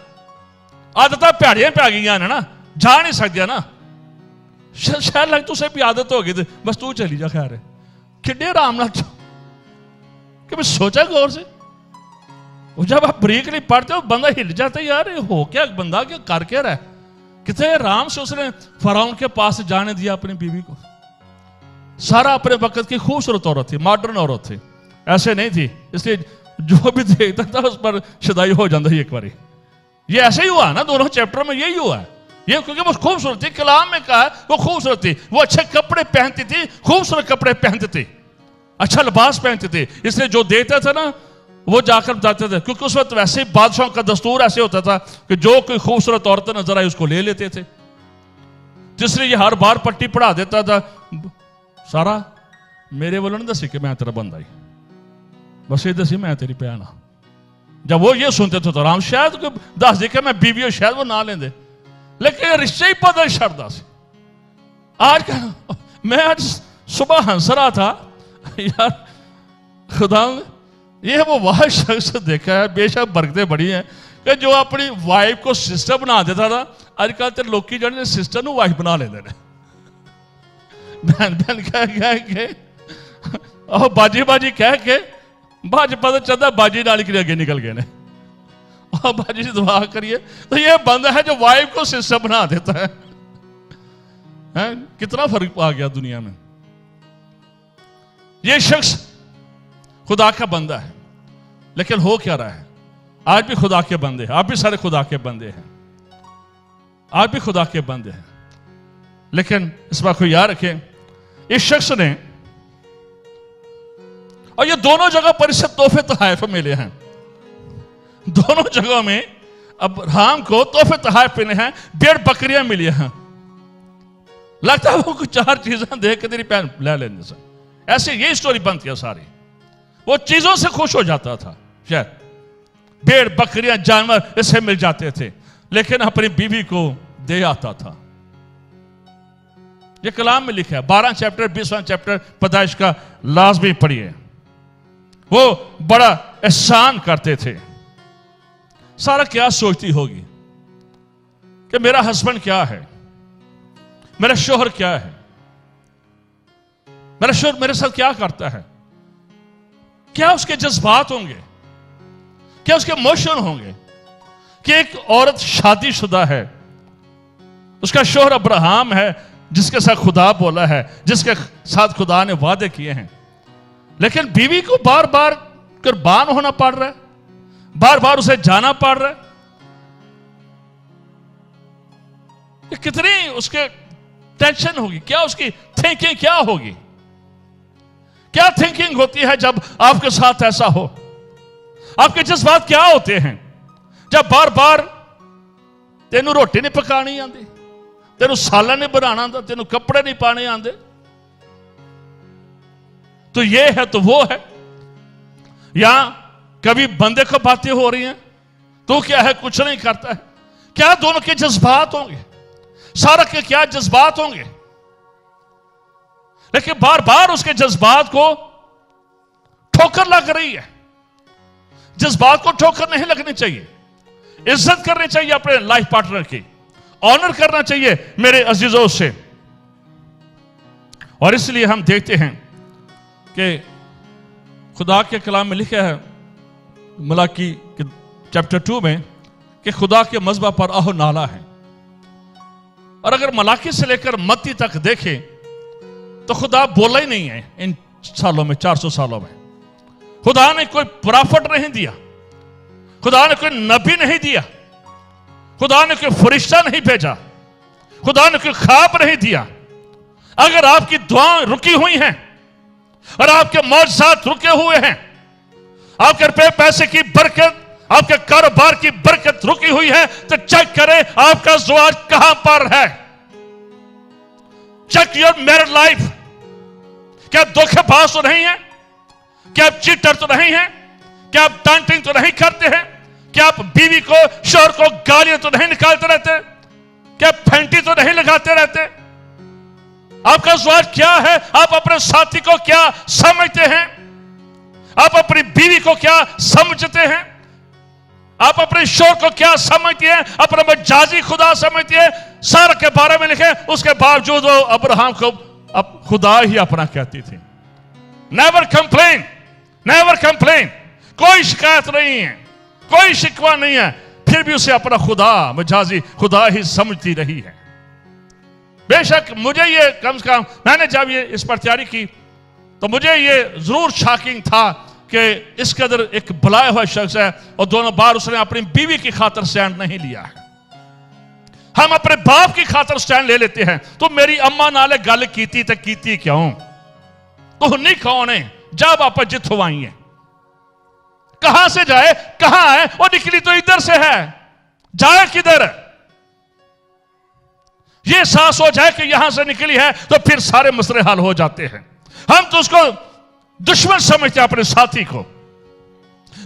आदत भैड़ियां पै गई ने ना, जा नहीं सकती ना। शायद लग तुझे भी आदत हो गई थी, बस तू चली जा। खैर है किड्डे आराम नाल कभी सोचा गौर से? जब आप ब्रेक नहीं पढ़ते हो बंदा हिल जाता है, यार ये हो क्या, बंदा क्या कर क्या रहा है? कितने आराम से उसने फरौन के पास जाने दिया अपनी बीवी को। सारा अपने वक्त की खूबसूरत औरत थी, मॉडर्न औरत थी, ऐसे नहीं थी, इसलिए जो भी देखता था उस पर शुदाई हो जाता है एक बारी। ये ऐसे ही हुआ ना, दोनों चैप्टर में यही हुआ है। ये क्योंकि वो खूबसूरत थी, कलाम में कहा वो खूबसूरत थी, वो अच्छे कपड़े पहनती थी, खूबसूरत कपड़े पहनती थी, अच्छा लिबास पहनती थी, इसलिए जो देते थे ना वो जाकर बताते थे। क्योंकि उस वक्त वैसे ही बादशाहों का दस्तूर ऐसे होता था कि जो कोई खूबसूरत औरत नजर आई उसको ले लेते थे, जिसने ये हर बार पट्टी पढ़ा देता था, सारा मेरे वालों ने दसी कि मैं तेरा बंदा ही, बस ये दसी मैं तेरी भैन। जब वो ये सुनते थे तो आराम, शायद दस दे के मैं बीवी हो, शायद वो ना लेंदे, लेकिन रिश्ते ही पता छड़ता सी। आज मैं आज सुबह हंस रहा था, यार खुदा ये वो वह शख्स देखा है, बेशक बरकतें बड़ी हैं, कि जो अपनी वाइफ को सिस्टर बना देता था, आजकल तो लोग जो सिस्टर को वाइफ बना लेते हैं। बहन बहन कह के और बाजी बाजी कह के बाद पता चलता बाजी नाली के आगे निकल गए ने। और बाजी से दुआ करिए तो ये बंदा है जो वाइफ को सिस्टर बना देता है। कितना फर्क आ गया दुनिया में। ये शख्स खुदा का बंदा है, लेकिन हो क्या रहा है? आज भी खुदा के बंदे हैं, आप भी सारे खुदा के बंदे हैं, आज भी खुदा के बंदे हैं, लेकिन इस बात को याद रखें, इस शख्स ने, और ये दोनों जगह परिषद तोहफे तोहफे मिले हैं, दोनों जगहों में अब्राहम को तोहफे तोहफे मिले हैं, भेड़ बकरियां मिली हैं। लगता है वो कुछ 4 चीजें देख के तेरी पैन ले लेने से, ऐसे ये स्टोरी बनती है सारी। वो चीजों से खुश हो जाता था, शायद भेड़ बकरियां जानवर इससे मिल जाते थे, लेकिन अपनी बीवी को दे आता था। ये कलाम में लिखा है, 12 चैप्टर 20वां चैप्टर पैदाइश का लाजमी पढ़िए। वो बड़ा एहसान करते थे। सारा क्या सोचती होगी कि मेरा हस्बैंड क्या है, मेरा शोहर क्या है, मेरा शोहर मेरे साथ क्या करता है, क्या उसके जज्बात होंगे, क्या उसके इमोशन होंगे कि एक औरत शादीशुदा है, उसका शोहर अब्राहम है जिसके साथ खुदा बोला है, जिसके साथ खुदा ने वादे किए हैं, लेकिन बीवी को बार बार कुर्बान होना पड़ रहा है, बार बार उसे जाना पड़ रहा है। ये कितनी उसके टेंशन होगी, क्या उसकी थिंकिंग क्या होगी, क्या थिंकिंग होती है जब आपके साथ ऐसा हो? आपके जज्बात क्या होते हैं जब बार बार तेनू रोटी नहीं पकानी आती, तेनू साला नहीं बनाना आंदा, तेनू कपड़े नहीं पाने आंदे, तो ये है तो वो है। या कभी बंदे को बातें हो रही हैं तो क्या है, कुछ नहीं करता है। क्या दोनों के जज्बात होंगे, सारा के क्या जज्बात होंगे, लेकिन बार बार उसके जज्बात को ठोकर लग रही है। जज्बात को ठोकर नहीं लगनी चाहिए, इज्जत करनी चाहिए अपने लाइफ पार्टनर की, ऑनर करना चाहिए मेरे अजीजों से। और इसलिए हम देखते हैं कि खुदा के कलाम में लिखा है मलाकी के चैप्टर 2 में कि खुदा के मज़बा पर आहो नाला है। और अगर मलाकी से लेकर मत्ती तक देखें तो खुदा बोला ही नहीं है इन सालों में, 400 सालों में। खुदा ने कोई प्रॉफिट नहीं दिया, खुदा ने कोई नबी नहीं दिया, खुदा ने कोई फरिश्ता नहीं भेजा, खुदा ने कोई ख्वाब नहीं दिया। अगर आपकी दुआएं रुकी हुई हैं और आपके मौजज़ात रुके हुए हैं, आपके रुपए पैसे की बरकत, आपके कारोबार की बरकत रुकी हुई है, तो चेक करें आपका ज़वाज कहां पर है। चेक योर मैरिड लाइफ, क्या आप धोखेबाज तो नहीं है? क्या आप चीटर तो नहीं है? क्या आप टांटिंग तो नहीं करते हैं? क्या आप बीवी को, शौहर को गालियां तो नहीं निकालते रहते? क्या फैंटी तो नहीं लगाते रहते? आपका सवाल क्या है? आप अपने साथी को क्या समझते हैं? आप अपनी बीवी को क्या समझते हैं? आप अपने शौहर को क्या समझते हैं? अपना मजाजी खुदा समझते हैं? सारा के बारे में लिखे, उसके बावजूद वो अब्राहम को अब खुदा ही अपना कहती थी। नेवर कंप्लेन, नेवर कंप्लेन, कोई शिकायत नहीं है, कोई शिकवा नहीं है, फिर भी उसे अपना खुदा, मजाजी खुदा ही समझती रही है। बेशक मुझे ये कम से कम, मैंने जब ये इस पर तैयारी की तो मुझे ये जरूर शॉकिंग था कि इस कदर एक बुलाया हुआ शख्स है और दोनों बार उसने अपनी बीवी की खातिर स्टैंड नहीं लिया है। हम अपने बाप की खातिर स्टैंड ले लेते हैं। तो मेरी अम्मा नाले गल कीती ते कीती क्यों? तो नहीं कौन है? जा वापस जिथों आई है। कहां से जाए? कहां है? और निकली तो इधर से है, जाए किधर? ये सांस हो जाए कि यहां से निकली है तो फिर सारे मसले हल हो जाते हैं। हम तो उसको दुश्मन समझते हैं, अपने साथी को।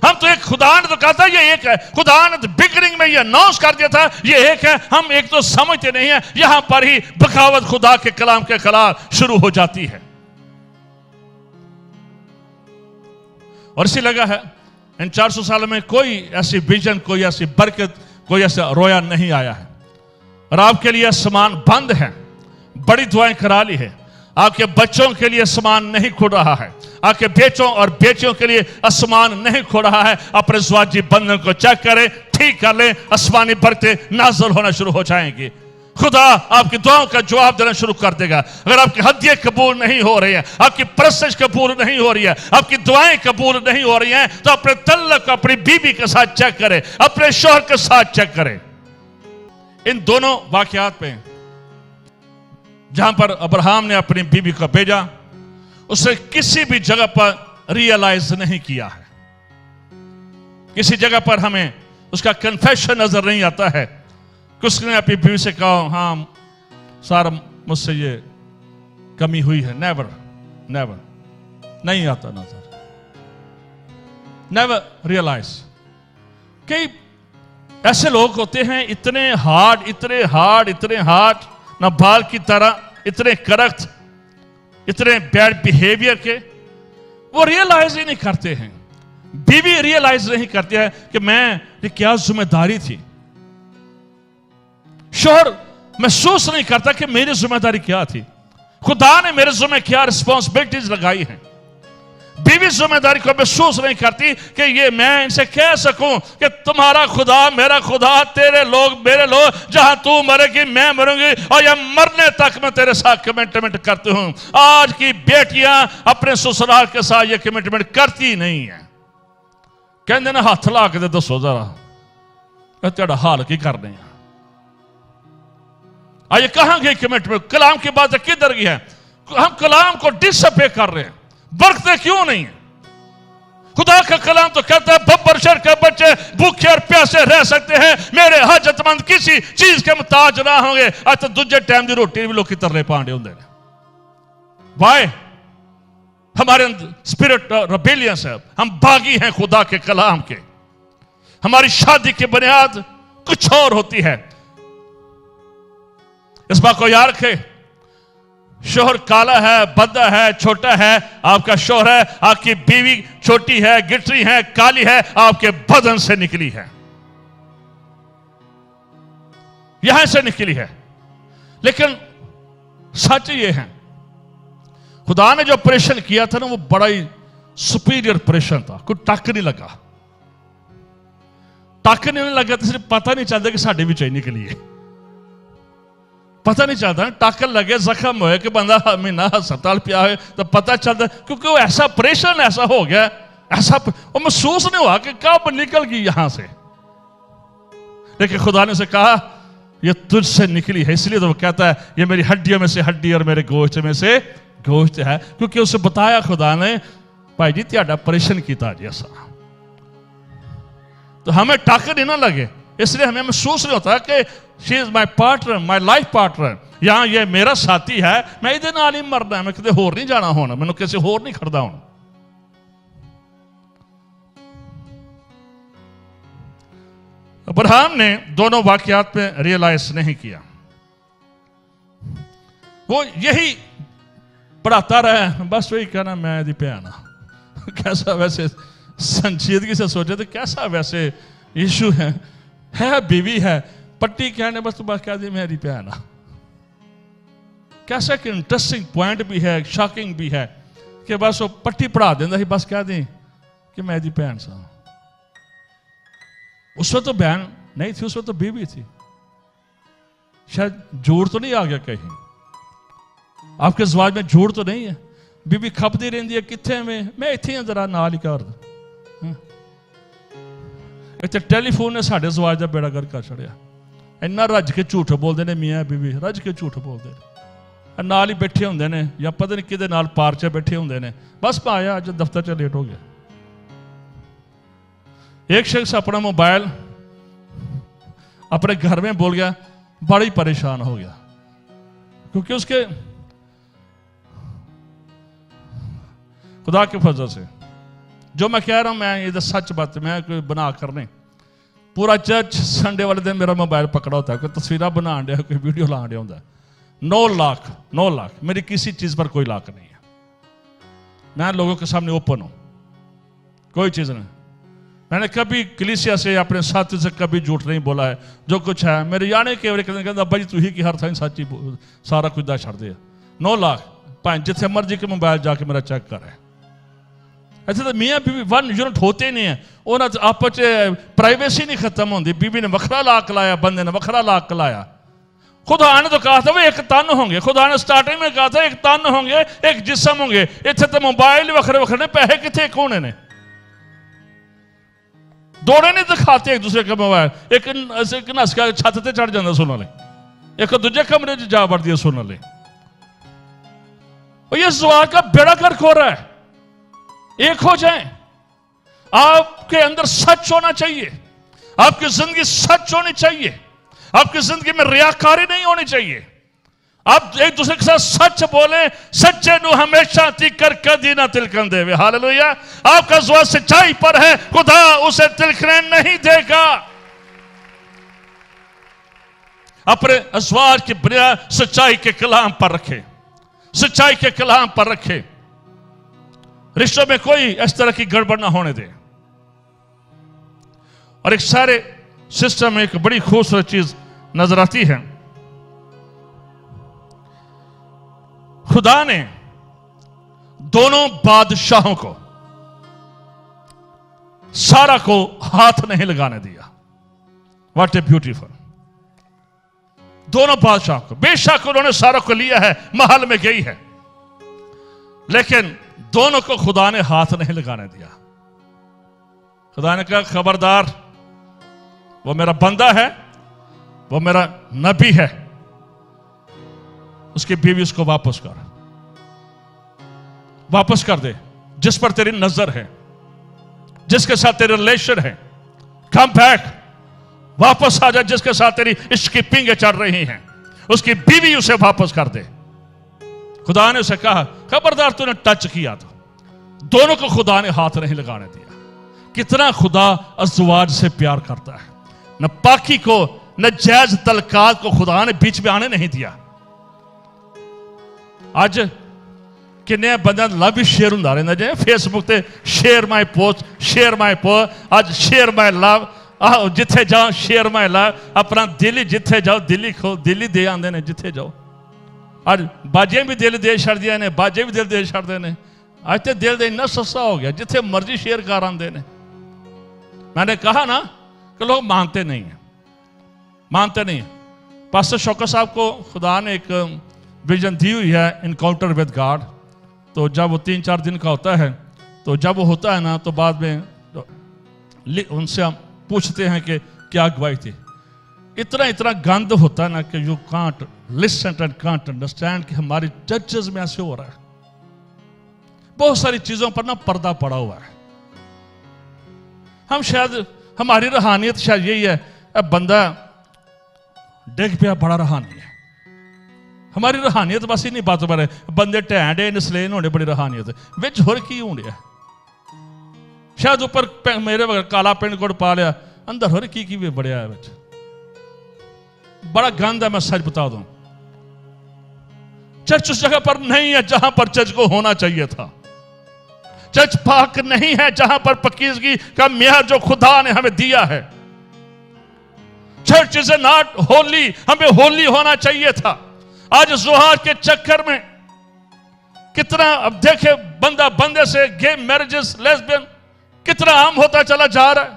हम तो एक खुदा ने तो कहा था ये एक है, खुदा ने तो बिगनिंग में ये अनाउंस कर दिया था ये एक है, हम एक तो समझते नहीं है। यहां पर ही बगावत खुदा के कलाम के खिलाफ शुरू हो जाती है। और इसी लगा है इन 400 सालों में कोई ऐसी विजन, कोई ऐसी बरकत, कोई ऐसा रोया नहीं आया है। और आपके लिए आसमान बंद है, बड़ी दुआएं करा ली है। आपके बच्चों के लिए आसमान नहीं खुल रहा है, आपके बेटों और बेटियों के लिए आसमान नहीं खुल रहा है। अपने ज़वाजी बंधन को चेक करें, ठीक कर लें, आसमानी बरकतें नाज़िल होना शुरू हो जाएंगी। खुदा आपकी दुआओं का जवाब देना शुरू कर देगा। अगर आपकी हदियें कबूल नहीं हो रही है, आपकी परस्तिश कबूल नहीं हो रही है, आपकी दुआएं कबूल नहीं हो रही हैं, तो अपने तल्लक अपनी बीवी के साथ चेक करें, अपने शौहर के साथ चेक करें। इन दोनों वाकयात में जहां पर अब्राहम ने अपनी बीवी को भेजा, उसे किसी भी जगह पर रियलाइज नहीं किया है। किसी जगह पर हमें उसका कन्फेशन नजर नहीं आता है कि उसने अपनी बीवी से कहा हाँ सारा मुझसे ये कमी हुई है। नेवर, नेवर, नहीं आता नजर, नेवर रियलाइज। कई ऐसे लोग होते हैं इतने हार्ड, इतने हार्ड, इतने हार्ड, ना बाल की तरह, इतने करप्ट, इतने बैड बिहेवियर के, वो रियलाइज ही नहीं करते हैं। बीवी रियलाइज नहीं करती है कि मैं ये क्या जिम्मेदारी थी। शौहर महसूस नहीं करता कि मेरी जिम्मेदारी क्या थी, खुदा ने मेरे जिम्मे क्या रिस्पॉन्सिबिलिटीज लगाई हैं। बीवी जिम्मेदारी को महसूस नहीं करती कि ये मैं इनसे कह सकूं कि तुम्हारा खुदा मेरा खुदा, तेरे लोग मेरे लोग, जहां तू मरेगी मैं मरूंगी और या मरने तक मैं तेरे साथ कमिटमेंट करती हूं। आज की बेटियां अपने ससुराल के साथ ये कमिटमेंट करती नहीं है। कहते ना हाथ ला के दसो जरा तेरा हाल की करने हैं। आइए कहां गई कमिटमेंट? कलाम की बात किधर गई है? हम कलाम को डिसअपे कर रहे हैं, बरकते क्यों नहीं है? खुदा का कलाम तो कहता है बब्बर शहर के बच्चे भूखे और प्यासे रह सकते हैं, मेरे हाजतमंद किसी चीज के मुताज ना होंगे। आज तो दूजे टाइम की रोटी भी लोग तरले पांडे होंगे। वाई? हमारे स्पिरिट रिबेलियस है, हम बागी हैं खुदा के कलाम के। हमारी शादी की बुनियाद कुछ और होती है। इस बात को याद रखें, शौहर काला है, बद्दा है, छोटा है, आपका शौहर है, आपकी बीवी छोटी है, गिटरी है, काली है, आपके बदन से निकली है, यहां से निकली है। लेकिन सच ये है, खुदा ने जो ऑपरेशन किया था ना, वो बड़ा ही सुपीरियर ऑपरेशन था। कोई टक नहीं लगा, टक नहीं लगा तो सिर्फ पता नहीं चलता कि साड़ी भी चाहिए निकली है। पता नहीं चलता, टाकल लगे, जख्म होए कि बंदा महीना अस्पताल पिया है तो पता चलता, क्योंकि वो ऐसा ऑपरेशन ऐसा हो गया, ऐसा वो महसूस नहीं हुआ कि कब निकल गई यहां से। लेकिन खुदा ने उसे कहा ये तुझसे निकली है, इसलिए तो वो कहता है ये मेरी हड्डियों में से हड्डी और मेरे गोश्त में से गोश्त है, क्योंकि उसे बताया खुदा ने भाई जी त्याड़ा ऑपरेशन किया जी ऐसा। तो हमें टाक नहीं ना लगे, इसलिए हमें महसूस नहीं होता कि she is my partner, my life partner, या ये मेरा साथी है, मैं इहदे नाल ही मरना, मैं किते होर नहीं जाना, होना मैनू किसी होर नहीं खड़दा होना। अब्राहम ने दोनों वाकयात में रियलाइज नहीं किया, वो यही पढ़ाता रहा, बस वही कहना मैं यदि भैन हाँ। कैसा वैसे संजीदगी से सोचे तो कैसा वैसे इशू है बीवी है, पट्टी कहने बस तो बस कह दी मेरी भैन हाँ। कैसा कि इंटरेस्टिंग पॉइंट भी है, शॉकिंग भी है कि बस वो पट्टी पढ़ा देता ही, बस कह दी कि मैं यदि भैन सा। उस वक्त तो बहन नहीं थी, उस वक्त तो बीवी थी। शायद जोड़ तो नहीं आ गया कहीं, आपके जवाज में जोड़ तो नहीं है, बीबी खपदी रही है किथे मैं इतने जरा नाल ही कर इतने टेलीफोन ने साढ़े जवाज का बेड़ा गर्क कर छड़िया। इन्ना रज के झूठ बोलते हैं, मियाँ बीबी रज के झूठ बोलते हैं, नाल ही बैठे होंगे ने या पता नहीं कि नाल पार्च बैठे होंगे ने, बस पाया अज दफ्तर च लेट हो गया। एक शख्स अपना मोबाइल अपने घर में बोल गया, बड़ा ही परेशान हो गया, क्योंकि उसके खुदा के फजल से जो मैं कह रहा हूं, मैं ये सच बात, मैं कोई बना कर नहीं। पूरा चर्च संडे वाले दिन मेरा मोबाइल पकड़ा होता है, कोई तस्वीर बना दिया, कोई वीडियो ला दिया होता है। 9 लाख मेरी किसी चीज पर कोई लाख नहीं है, मैं लोगों के सामने ओपन हूं, कोई चीज नहीं। मैंने कभी कलीसिया से अपने साथी से कभी झूठ नहीं बोला है, जो कुछ है मेरे याने के कहते अब्बा जी तू ही की हर थाई सच्ची सारा कुछ दा छड़ दे। 9 लाख भाई जिथे मर्जी के मोबाइल जाके मेरा चेक कर है। ऐसे तो मियाँ बीवी 1 यूनिट होते नहीं है, उन्होंने आपस प्राइवेसी नहीं खत्म होती। बीबी ने वखरा लाक लाया, बंदे ने वखरा लाक लाया। खुदा ने तो कहा था वो एक तन होंगे, खुदा ने स्टार्टिंग में कहा था एक तन होंगे, एक जिस्म होंगे। इतने तो मोबाइल वखरे वखरे, पैसे कितने कोने ने दौड़े नहीं दिखाते एक दूसरे का मोबाइल। एक नस के छत से चढ़ जाता सुन ले, एक दूजे कमरे च जा बढ़ती है सुन ले। ये सवाल का बेड़ा गर्क हो रहा है। एक हो जाए, आपके अंदर सच होना चाहिए, आपकी जिंदगी सच होनी चाहिए, आपकी जिंदगी में रियाकारी नहीं होनी चाहिए। आप एक दूसरे के साथ सच बोले, सच्चे नु हमेशा तिकर कदी ना तिलकन देवे। हालेलुया। आपका जवाब सच्चाई पर है, खुदा उसे तिलकने नहीं देगा। अपने अज़वाज की बुनियाद सच्चाई के कलाम पर रखे, सच्चाई के कलाम पर रखे। रिश्तों में कोई इस तरह की गड़बड़ ना होने दे। और एक सारे सिस्टम में एक बड़ी खूबसूरत चीज नजर आती है। खुदा ने दोनों बादशाहों को, सारा को हाथ नहीं लगाने दिया। What a beautiful. दोनों बादशाह को, बेशक उन्होंने सारा को लिया है, महल में गई है, लेकिन दोनों को खुदा ने हाथ नहीं लगाने दिया। खुदा ने कहा खबरदार, वो मेरा बंदा है, वो मेरा नबी है, उसकी बीवी उसको वापस कर दे, जिस पर तेरी नजर है, जिसके साथ तेरे रिलेशन है। कम बैक, वापस आ जा, जिसके साथ तेरी स्किपिंग चल रही हैं, उसकी बीवी उसे वापस कर दे। खुदा ने उसे कहा खबरदार, तूने टच किया तो। दोनों को खुदा ने हाथ नहीं लगाने दिया। कितना खुदा अज़वाज से प्यार करता है। न पाकी को, न जायज तलकात को खुदा ने बीच में आने नहीं दिया। आज किन्ने बंदा लव ही शेयर होंदा रहंदा जे फेसबुक ते share my post, share my post, आज शेयर माई लव, आओ जिथे जाओ शेयर माई लव। अपना दिल ही जिथे जाओ दिल ही खो, दिल ही दे आंदे ने जिथे जाओ। आज बाजे भी दिल दे छड़ दिया ने, बाजे भी दिल दे छड़दे ने। आज तो दिल दे इन्ना सस्ता हो गया, जिथे मर्जी शेयर कर आंदे ने। मैंने कहा ना कि लोग मानते नहीं है, मानते नहीं है। पास्टर शौकत साहब को खुदा ने एक विजन दी हुई है, इनकाउंटर विद गॉड। तो जब वो 3-4 दिन का होता है, तो जब वो होता है ना, तो बाद में उनसे हम पूछते हैं कि क्या अगुवाई थी। इतना इतना गंद होता है ना कि you can't listen and can't understand कि हमारी चर्चेज में ऐसे हो रहा है। बहुत सारी चीजों पर ना पर्दा पड़ा हुआ है। हम शायद, हमारी रूहानियत शायद यही है, बंदा डिग पिया बड़ा रूहानी है। हमारी रूहानियत बस इन्हीं बातों पर है, बंदे ढैंडे नस्लेन होने बड़ी रूहानियत विच होर की होने। शायद ऊपर मेरे वगैरह काला पेंट कोट पा लिया, अंदर होर की भी बड़िया है विच। बड़ा गंद है, मैं सच बता दूं। चर्च उस जगह पर नहीं है जहां पर चर्च को होना चाहिए था। चर्च पाक नहीं है जहां पर पकीजगी का मेहर जो खुदा ने हमें दिया है। चर्च इज नॉट होली, हमें होली होना चाहिए था। आज जुहार के चक्कर में कितना, अब देखे बंदा बंदे से गे मैरिजेस, लेस्बियन कितना आम होता चला जा रहा है।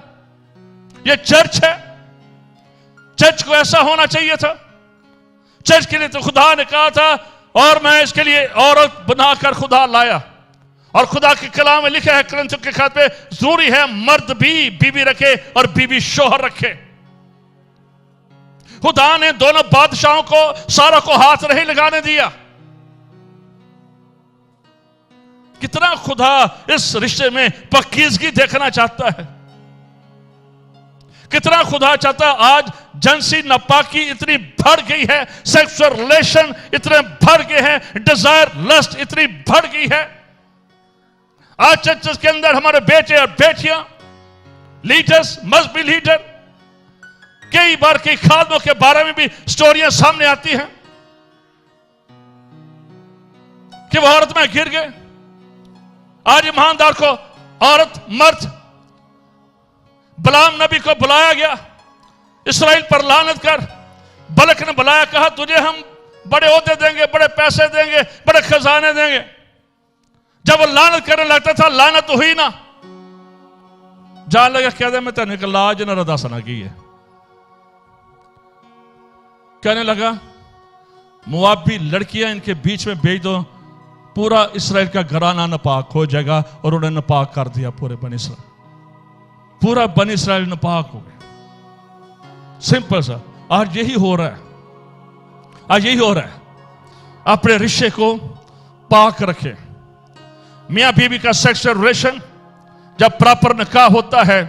यह चर्च है? चर्च को ऐसा होना चाहिए था। चर्च के लिए तो खुदा ने कहा था, और मैं इसके लिए औरत बनाकर खुदा लाया। और खुदा के कलाम में लिखा है कुरिन्थियों के खत पे, जरूरी है मर्द भी बीवी रखे और बीवी शोहर रखे। खुदा ने दोनों बादशाहों को, सारा को हाथ नहीं लगाने दिया। कितना खुदा इस रिश्ते में पकीजगी देखना चाहता है। कितना खुदा चाहता है। आज जनसी नापाकी इतनी बढ़ गई है, सेक्सुअल रिलेशन इतने बढ़ गए हैं, डिजायर लस्ट इतनी बढ़ गई है। आज चर्च के अंदर हमारे बेटे और बेटियां, लीडर्स, मस्ट बी लीडर, कई बार कई खादमों के बारे में भी स्टोरियां सामने आती हैं कि वो औरत में गिर गए। आज ईमानदार को औरत, मर्द, बलाम नबी को बुलाया गया, इस्राएल पर लानत कर। बलक ने बुलाया, कहा तुझे हम बड़े ओहदे देंगे, बड़े पैसे देंगे, बड़े खजाने देंगे। जब वो लानत करने लगता था, लानत हुई ना, जान लगा कह दे मैं तेन एक लाज न दसना की है। कहने लगा मुआबी लड़कियां इनके बीच में भेज दो, पूरा इस्राएल का घराना नापाक हो जाएगा। और उन्होंने नापाक कर दिया पूरे बन इस्राएल, पूरा बन इस्राएल नापाक हो गया। सिंपल सा। आज यही हो रहा है, आज यही हो रहा है। अपने रिश्ते को पाक रखें। मियां बीवी का सेक्सुअल रिलेशन जब प्रॉपर निकाह होता है,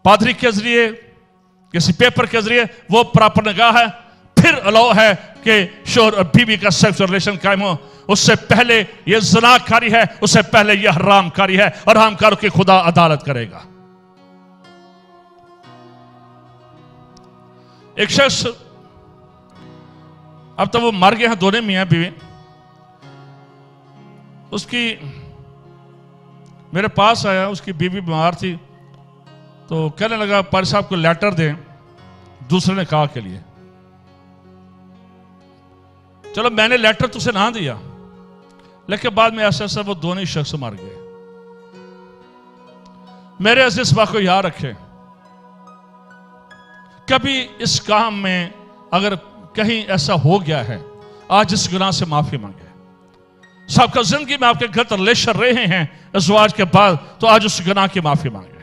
पादरी के जरिए, किसी पेपर के जरिए, वो प्रॉपर निकाह है। फिर अलाउ है कि शोहर और बीवी का सेक्सुअल रिलेशन कायम हो। उससे पहले यह ज़िनाकारी है, उससे पहले यह हरामकारी है, और हरामकारों की खुदा अदालत करेगा। एक शख्स, अब तो वो मर गए हैं दोनों मियां बीवी, उसकी मेरे पास आया, उसकी बीवी बीमार थी, तो कहने लगा पारी साहब को लेटर दें दूसरे निकाह के लिए। चलो मैंने लेटर तुझे ना दिया, लेकिन बाद में ऐसा ऐसा वो दोनों ही शख्स मर गए। मेरे अजीज बात को याद रखें, कभी इस काम में अगर कहीं ऐसा हो गया है, आज इस गुनाह से माफी मांगे। सबका जिंदगी में आपके गलत रिलेशन रहे हैं अज़वाज के बाद, तो आज उस गुनाह की माफी मांगे।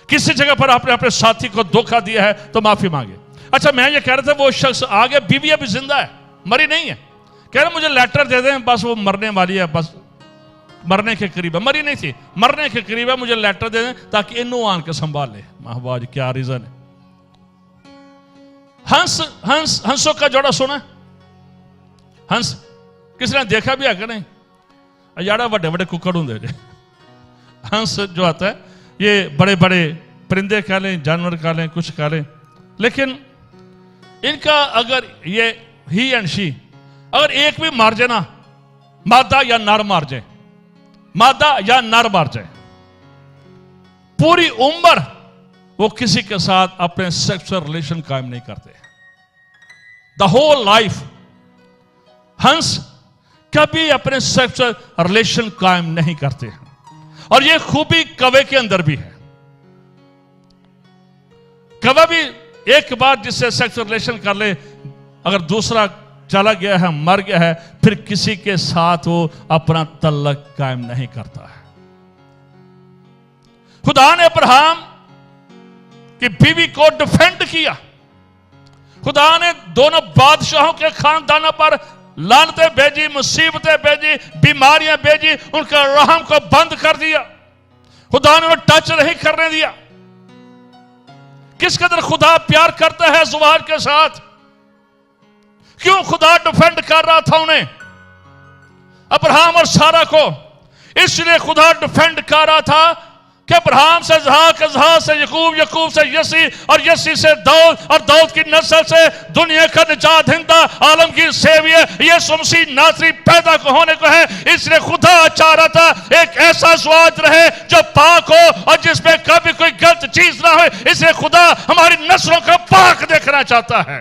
किसी जगह पर आपने अपने साथी को धोखा दिया है तो माफी मांगे। अच्छा, मैं ये कह रहा था वो शख्स आगे, बीवी अभी जिंदा है, मरी नहीं है, कह रहे मुझे लेटर दे दें, बस वो मरने वाली है, बस मरने के करीब है, मरी नहीं थी, मरने के करीब है, मुझे लेटर दे दें ताकि इनू आन के संभाल ले। महबाज क्या रीजन है। हंसों का जोड़ा सुना? हंस किसी ने देखा भी है कि नहीं? यारा बड़े बड़े कुकड़ होंगे। हंस जो आता है, ये बड़े बड़े परिंदे कह लें, जानवर कह लें, कुछ कह लें, लेकिन इनका अगर ये ही एंड शी अगर एक भी मार जाए ना, मादा या नर मार जाए, मादा या नर मार जाए, पूरी उम्र वो किसी के साथ अपने सेक्सुअल रिलेशन कायम नहीं करते। द होल लाइफ हंस कभी अपने सेक्सुअल रिलेशन कायम नहीं करते हैं। और यह खूबी कौवे के अंदर भी है। कौवा भी एक बार जिससे सेक्सुअल रिलेशन कर ले, अगर दूसरा चला गया है, मर गया है, फिर किसी के साथ वो अपना तल्लक कायम नहीं करता है। खुदा ने अब्राहम की बीवी को डिफेंड किया। खुदा ने दोनों बादशाहों के खानदानों पर लानतें भेजी, मुसीबतें भेजी, बीमारियां भेजी, उनका रहम को बंद कर दिया। खुदा ने वो टच नहीं करने दिया। किस कदर खुदा प्यार करता है ज़ुवाज के साथ। क्यों खुदा डिफेंड कर रहा था उन्हें, अब्राहम और सारा को? इसलिए खुदा डिफेंड कर रहा था कि अब्राहम से इसहाक, इसहाक से यकूब, यकूब से यसी और यसी से दाऊद और दाऊद की नस्ल से दुनिया का निजात दहिंदा आलम की सेवियर यीशु मसीह नासरी पैदा को होने को है। इसलिए खुदा चाह रहा था एक ऐसा ज़ुवाज रहे जो पाक हो और जिसमें कभी कोई गलत चीज ना हो। इसलिए खुदा हमारी नस्लों को पाक देखना चाहता है।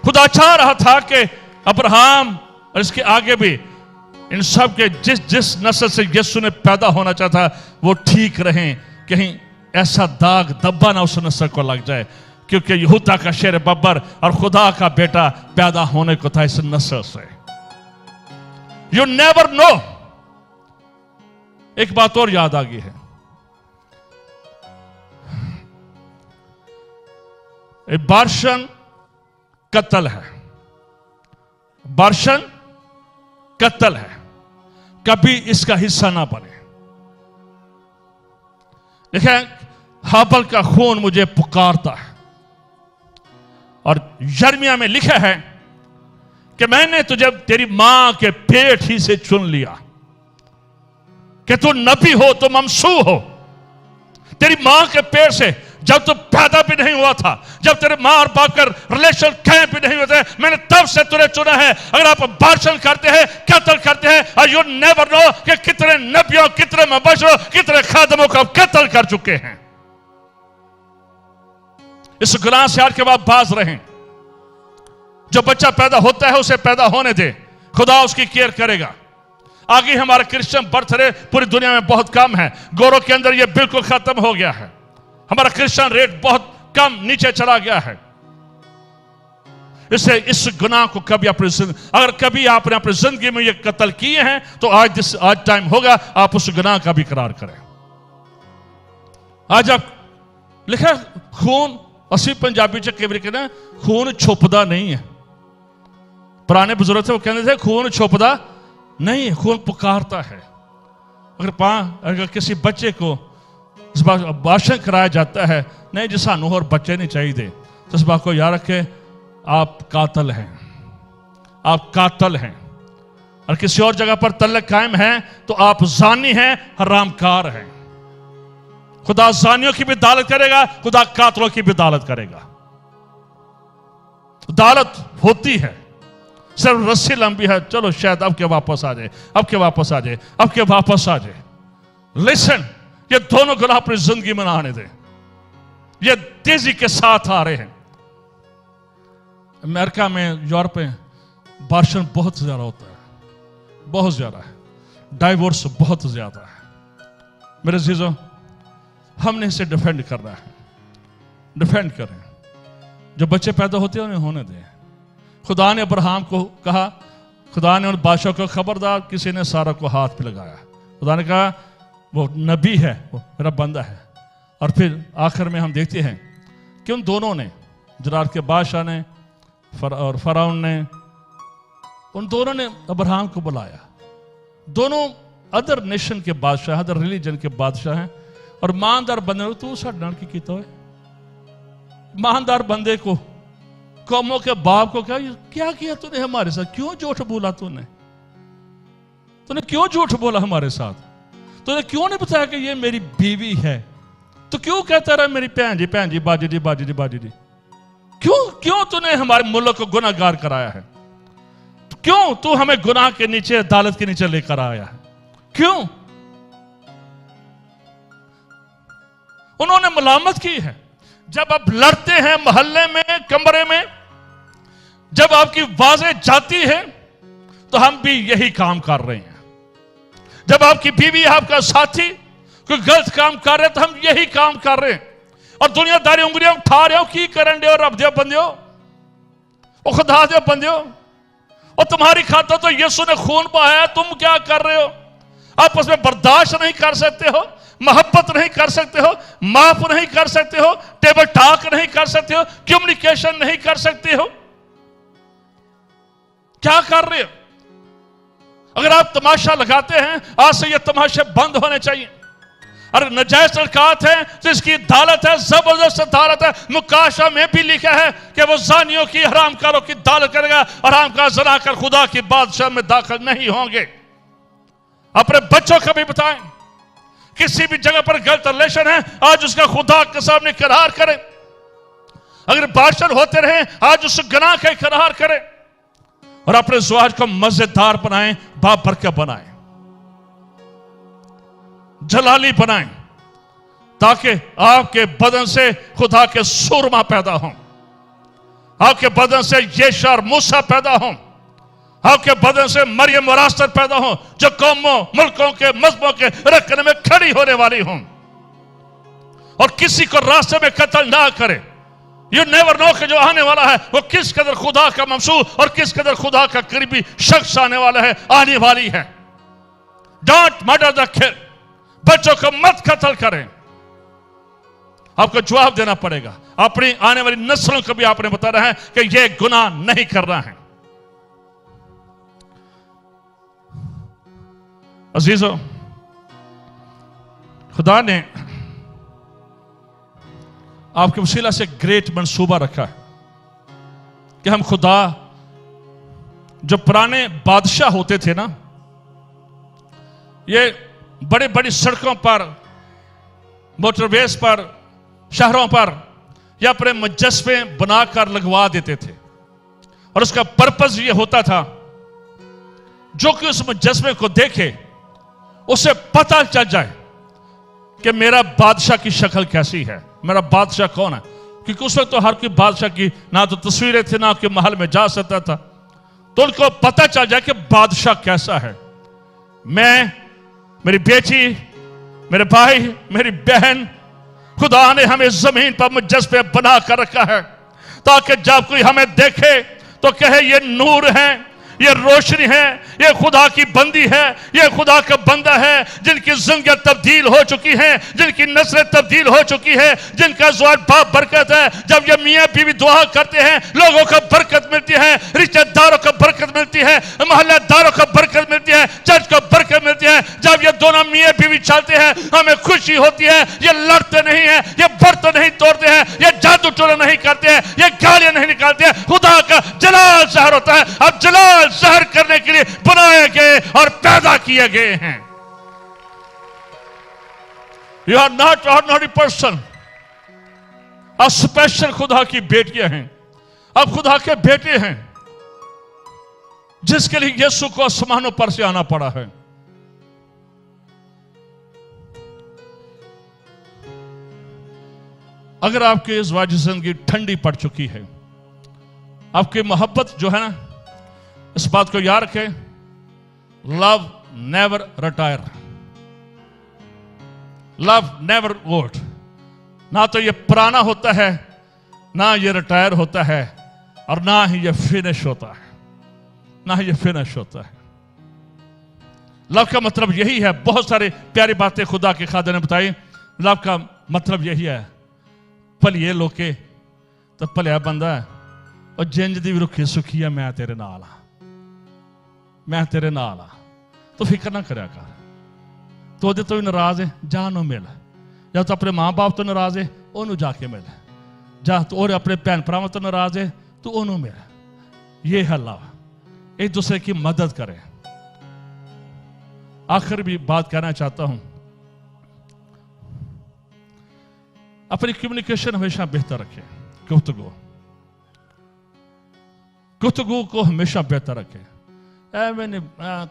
खुदा चाह रहा था कि अब्राहम और इसके आगे भी इन सब के जिस जिस नस्ल से यीशु ने पैदा होना चाहता वो ठीक रहें, कहीं ऐसा दाग धब्बा ना उस नस्ल को लग जाए, क्योंकि यहूदा का शेर बब्बर और खुदा का बेटा पैदा होने को था इस नस्ल से। You never know. एक बात और याद आ गई है, बारशन कत्ल है, बारशन कत्ल है, कभी इसका हिस्सा ना बने। देखें, हाबल का खून मुझे पुकारता है, और यिर्मयाह में लिखा है कि मैंने तुझे तेरी मां के पेट ही से चुन लिया कि तू नबी हो, तू ममसू हो। तेरी मां के पेट से, जब तू पैदा भी नहीं हुआ था, जब तेरे मां और बाप का रिलेशन कहीं भी नहीं होते, मैंने तब से तुझे चुना है। अगर आप भाषण करते हैं, कत्ल करते हैं, और यू नेवर नो कि कितने नबियों, कितने मुबश्शिरों, कितने खादमों को कत्ल कर चुके हैं। इस गुनाह से आज के बाद बाज रहें। जो बच्चा पैदा होता है उसे पैदा होने दे, खुदा उसकी केयर करेगा। आगे हमारा क्रिश्चियन बर्थ रेट पूरी दुनिया में बहुत कम है, गोरों के अंदर यह बिल्कुल खत्म हो गया है। हमारा क्रिश्चियन रेट बहुत कम नीचे चला गया है। इससे इस गुनाह को कभी अगर कभी आपने अपनी जिंदगी में ये कत्ल किए हैं तो आज टाइम होगा आप उस गुनाह का भी इकरार करें। आज आप लिखा खून, असली पंजाबी च कई कहना खून छुपदा नहीं है। पुराने बुजुर्ग थे वो कहते थे खून छुपदा नहीं है, खून पुकारता है। अगर किसी बच्चे को इस बात भाषण कराया जाता है, नहीं जी सानू और बच्चे नहीं चाहिए, तो इस बात को याद रखें, आप कातल हैं, आप कातल हैं। और किसी और जगह पर तल्लक कायम है तो आप जानी हैं, हरामकार हैं। खुदा जानियों की भी अदालत करेगा, खुदा कातलों की भी अदालत करेगा। अदालत होती है, सिर्फ रस्सी लंबी है, चलो शायद अब के वापस आ जाए, अब के वापस आ जाए, अब के वापस आ जाए। लिसन, ये दोनों गुनाह अपनी जिंदगी में आने दे, ये तेजी के साथ आ रहे हैं। अमेरिका में, यूरोप में बार्शन बहुत ज्यादा होता है, बहुत ज्यादा है, डाइवोर्स बहुत ज्यादा है। मेरे अजीजों, हमने इसे डिफेंड करना है, डिफेंड करें। जो बच्चे पैदा होते हैं उन्हें होने दें। खुदा ने अब्राहम को कहा, खुदा ने उन बादशाह को खबरदार, किसी ने सारा को हाथ पे लगाया। खुदा ने कहा वो नबी है, वो मेरा बंदा है। और फिर आखिर में हम देखते हैं कि उन दोनों ने, जरार के बादशाह ने और फराउन ने, उन दोनों ने अब्राहम को बुलाया। दोनों अदर नेशन के बादशाह, अदर रिलीजन के बादशाह हैं, और ईमानदार बंदे, तू साडे नाल की कीता होए? ईमानदार बंदे को, कौमों के बाप को क्या किया तूने हमारे साथ? क्यों झूठ बोला तूने क्यों झूठ बोला हमारे साथ? तूने क्यों नहीं बताया कि ये मेरी बीवी है? तो क्यों कहता रहा मेरी भैन जी, भैन जी, बाजी जी, बाजी जी, बाजी जी? क्यों तूने हमारे मुल्क को गुनाहगार कराया है? क्यों तू हमें गुनाह के नीचे, अदालत के नीचे लेकर आया है? क्यों? उन्होंने मलामत की है। जब आप लड़ते हैं मोहल्ले में, कमरे में, जब आपकी आवाजें जाती है तो हम भी यही काम कर रहे हैं। जब आपकी बीवी, आपका साथी कोई गलत काम कर रहे हैं तो हम यही काम कर रहे हैं। और दुनियादारी उंगलियां उठा रहे हो, की करन दे, रब दे बंदे हो, ओ खुदा दे बंदे हो, और तुम्हारी खातर तो यीशु ने खून बहाया, तुम क्या कर रहे हो? आपस में बर्दाश्त नहीं कर सकते हो, मोहब्बत नहीं कर सकते हो, माफ नहीं कर सकते हो, टेबल टॉक नहीं कर सकते हो, कम्युनिकेशन नहीं कर सकते हो। क्या कर रहे हो? अगर आप तमाशा लगाते हैं, आज से ये तमाशे बंद होने चाहिए। अरे नजायज तलकात है तो इसकी अदालत है, जबरदस्त अदालत है। मुकाशा में भी लिखा है कि वो जानियों की, हरामकारों की अदालत करेगा, हराम का जना कर खुदा की बादशाह में दाखिल नहीं होंगे। अपने बच्चों को भी बताएं, किसी भी जगह पर गलत रिलेशन है, आज उसका खुदा के सामने करार करें। अगर बादशाह होते रहे, आज उस गुनाह का करार करें और अपने ज़वाज को मजेदार बनाएं, बाबरकत बनाएं, जलाली बनाएं, ताकि आपके बदन से खुदा के सूरमा पैदा हों, आपके बदन से यशा और मूसा पैदा हों, आपके बदन से मरियम और आस्तर पैदा हों, जो कौमों, मुल्कों के, मजहबों के रखने में खड़ी होने वाली हों और किसी को रास्ते में कत्ल ना करे। यू नेवर नो कि जो आने वाला है वो किस कदर खुदा का ममसूल और किस कदर खुदा का करीबी शख्स आने वाला है, आने वाली है। डोंट मर्डर द किड, बच्चों को मत कत्ल करें। आपको जवाब देना पड़ेगा, अपनी आने वाली नस्लों को भी आपने बताना है कि यह गुनाह नहीं करना है। अजीजों, खुदा ने आपके वसीला से ग्रेट मंसूबा रखा है कि हम खुदा, जो पुराने बादशाह होते थे ना, ये बड़ी बड़ी सड़कों पर, मोटरवेज पर, शहरों पर या अपने मुजस्मे बनाकर लगवा देते थे और उसका पर्पस ये होता था, जो कि उस मुजस्मे को देखे उसे पता चल जाए कि मेरा बादशाह की शक्ल कैसी है, मेरा बादशाह कौन है। क्योंकि उस वक्त तो हर कोई बादशाह की ना तो तस्वीरें थी, ना के महल में जा सकता था, तो उनको पता चल जाए कि बादशाह कैसा है। मैं, मेरी बेटी, मेरे भाई, मेरी बहन, खुदा ने हमें जमीन पर मुजस्मे बना कर रखा है ताकि जब कोई हमें देखे तो कहे ये नूर है, ये रोशनी है, ये खुदा की बंदी है, ये खुदा का बंदा है, जिनकी जिंदगी तब्दील हो चुकी है, जिनकी नस्लें तब्दील हो चुकी है, जिनका ज़वाज बाप बरकत है। जब ये मियाँ बीवी दुआ करते हैं, लोगों को बरकत मिलती है, रिश्तेदारों को बरकत मिलती है, मोहल्लेदारों को बरकत मिलती है, चर्च को बरकत मिलती है। जब ये दोनों मियाँ बीवी चलते हैं, हमें खुशी होती है। ये लड़ते नहीं है, ये बर्तन नहीं तोड़ते हैं, ये जादू टोना नहीं करते हैं, ये गालियां नहीं निकालते हैं। खुदा का जलाल शहर होता है। अब जलाल शहर करने के लिए बनाए गए और पैदा किए गए हैं। You are not ordinary person, आप स्पेशल खुदा की बेटियां हैं, आप खुदा के बेटे हैं, जिसके लिए यीशु को आसमानों पर से आना पड़ा है। अगर आपकी ज़वाजी जिंदगी ठंडी पड़ चुकी है, आपकी मोहब्बत जो है ना, इस बात को याद रखें, love never retire, love never old. ना तो ये पुराना होता है, ना ये रिटायर होता है, और ना ही ये फिनिश होता है, ना ही ये फिनिश होता है। लव का मतलब यही है, बहुत सारी प्यारी बातें खुदा के खादे ने बताई। लव का मतलब यही है, भलिए लोके तो भलिया बंदा है, और जिंज दी भी रुखी सुखी है, मैं तेरे नाल हाँ, मैं तेरे नाल हाँ, तो फिक्र ना करया कर। तो ओदे तो भी नाराज है, जा उन्होंने मिल, या तो अपने माँ बाप तो नाराज है, उन्होंने जाके मिल, जा तो और अपने भैन भरावां तो नाराज है, तो उन्होंने मिल। ये है लव, एक दूसरे की मदद करें। आखिर भी बात कहना चाहता हूं, अपनी कम्युनिकेशन हमेशा बेहतर रखें, गुफ्तगू को हमेशा बेहतर रखें। ऐ मैंने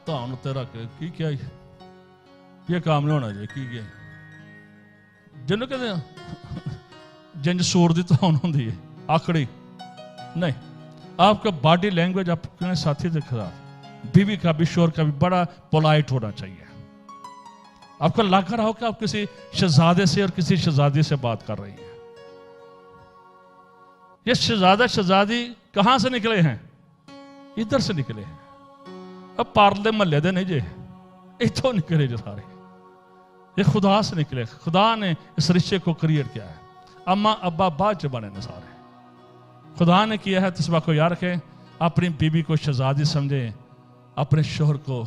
तो तेरा की क्या ये काम नहीं होना चाहिए, की क्या जिन्होंने कहते जिंज सूर की धौन होती है, आकड़ी नहीं। आपका बॉडी लैंग्वेज अपने साथी के खिलाफ, बीवी का भी, शोर का भी बड़ा पोलाइट होना चाहिए। आपको लग रहा हो कि आप किसी शहजादे से और किसी शहजादी से बात कर रही हैं। ये शहजादा शहजादी कहां से निकले हैं? इधर से निकले हैं। अब पार्ले महल्ले दे नहीं जे, इथों निकले जो सारे, ये खुदा से निकले। खुदा ने इस रिश्ते को क्रिएट किया है। अम्मा अब्बा बाद च बने ने सारे, खुदा ने किया है। तो इस बात को याद रखें, अपनी बीबी को शहजादी समझे, अपने शोहर को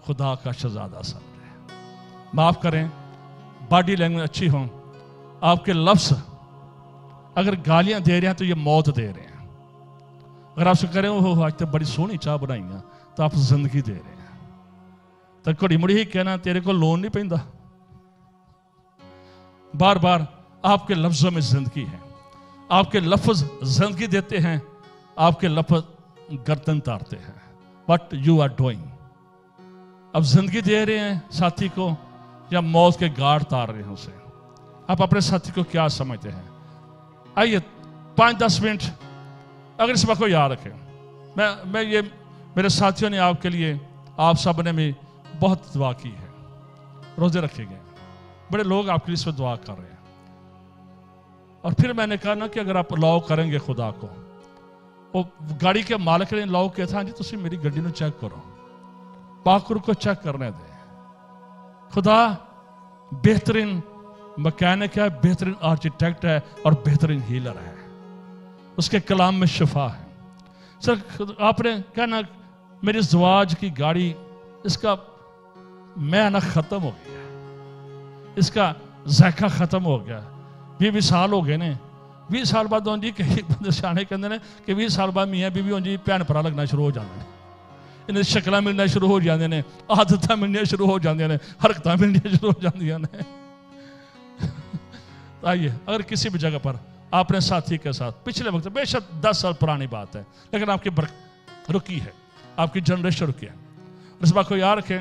खुदा का शहजादा समझे। माफ करें, बॉडी लैंग्वेज अच्छी हो, आपके लफ्ज़ अगर गालियां दे रहे हैं तो ये मौत दे रहे हैं। अगर आपसे करें वो आज तो बड़ी सोहनी चाह बनाई है, तो आप जिंदगी दे रहे हैं। तो घड़ी मुड़ी ही कहना तेरे को लोन नहीं पैंदा। बार बार आपके लफ्ज़ों में जिंदगी है, आपके लफ्ज़ जिंदगी देते हैं, आपके लफ्ज़ गर्दन तारते हैं। व्हाट यू आर डूइंग, अब जिंदगी दे रहे हैं साथी को या मौत के गाढ़ तार रहे हैं उसे? आप अपने साथी को क्या समझते हैं? आइए 5-10 मिनट अगर इस बात को याद रखें। मैं ये मेरे साथियों ने आपके लिए, आप सब ने भी बहुत दुआ की है, रोजे रखे गए, बड़े लोग आपके लिए इस पर दुआ कर रहे हैं। और फिर मैंने कहा ना कि अगर आप अलाउ करेंगे खुदा को, वो गाड़ी के मालिक ने अलाउ किया था, जी तुम मेरी गड्डी को चेक करो, पाकुर को चेक करने दें। खुदा बेहतरीन मैकेनिक है, बेहतरीन आर्किटेक्ट है और बेहतरीन हीलर है, उसके कलाम में शिफा है। सर आपने कहना मेरी ज़वाज की गाड़ी, इसका मैना ख़त्म हो गया, इसका जायका ख़त्म हो गया, 20 साल हो गए ने, 20 साल बाद जी कई बंदे सियाने कहते हैं कि 20 साल बाद मियाँ बीवी जी भैन भरा लगना शुरू हो जाते हैं, इन्हें शक्ल मिलना शुरू हो जाते हैं, आदत मिलनी शुरू हो जाती हैं, हरकत मिलनी शुरू हो जाती हैं। आइए अगर किसी भी जगह पर आपने साथी के साथ पिछले वक्त, बेशक 10 साल पुरानी बात है, लेकिन आपकी रुकी है, आपकी जनरेशन रुकी है, इस बात को याद रखें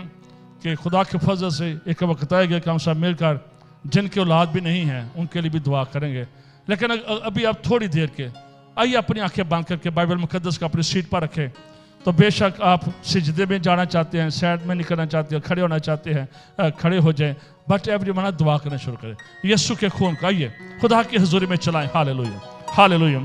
कि खुदा के फजल से एक वक्त आएगा कि हम सब मिलकर जिनके औलाद भी नहीं है उनके लिए भी दुआ करेंगे। लेकिन अभी आप थोड़ी देर के आइए अपनी आंखें बंद करके बाइबल मुकद्दस को अपनी सीट पर रखें। तो बेशक आप सिजदे में जाना चाहते हैं, साइड में निकलना चाहते हैं, खड़े होना चाहते हैं, खड़े हो जाएं, बट एवरी मना दुआ करना शुरू करें। यीशु के खून का आइए खुदा की हजूरी में चलाएं। Hallelujah, hallelujah.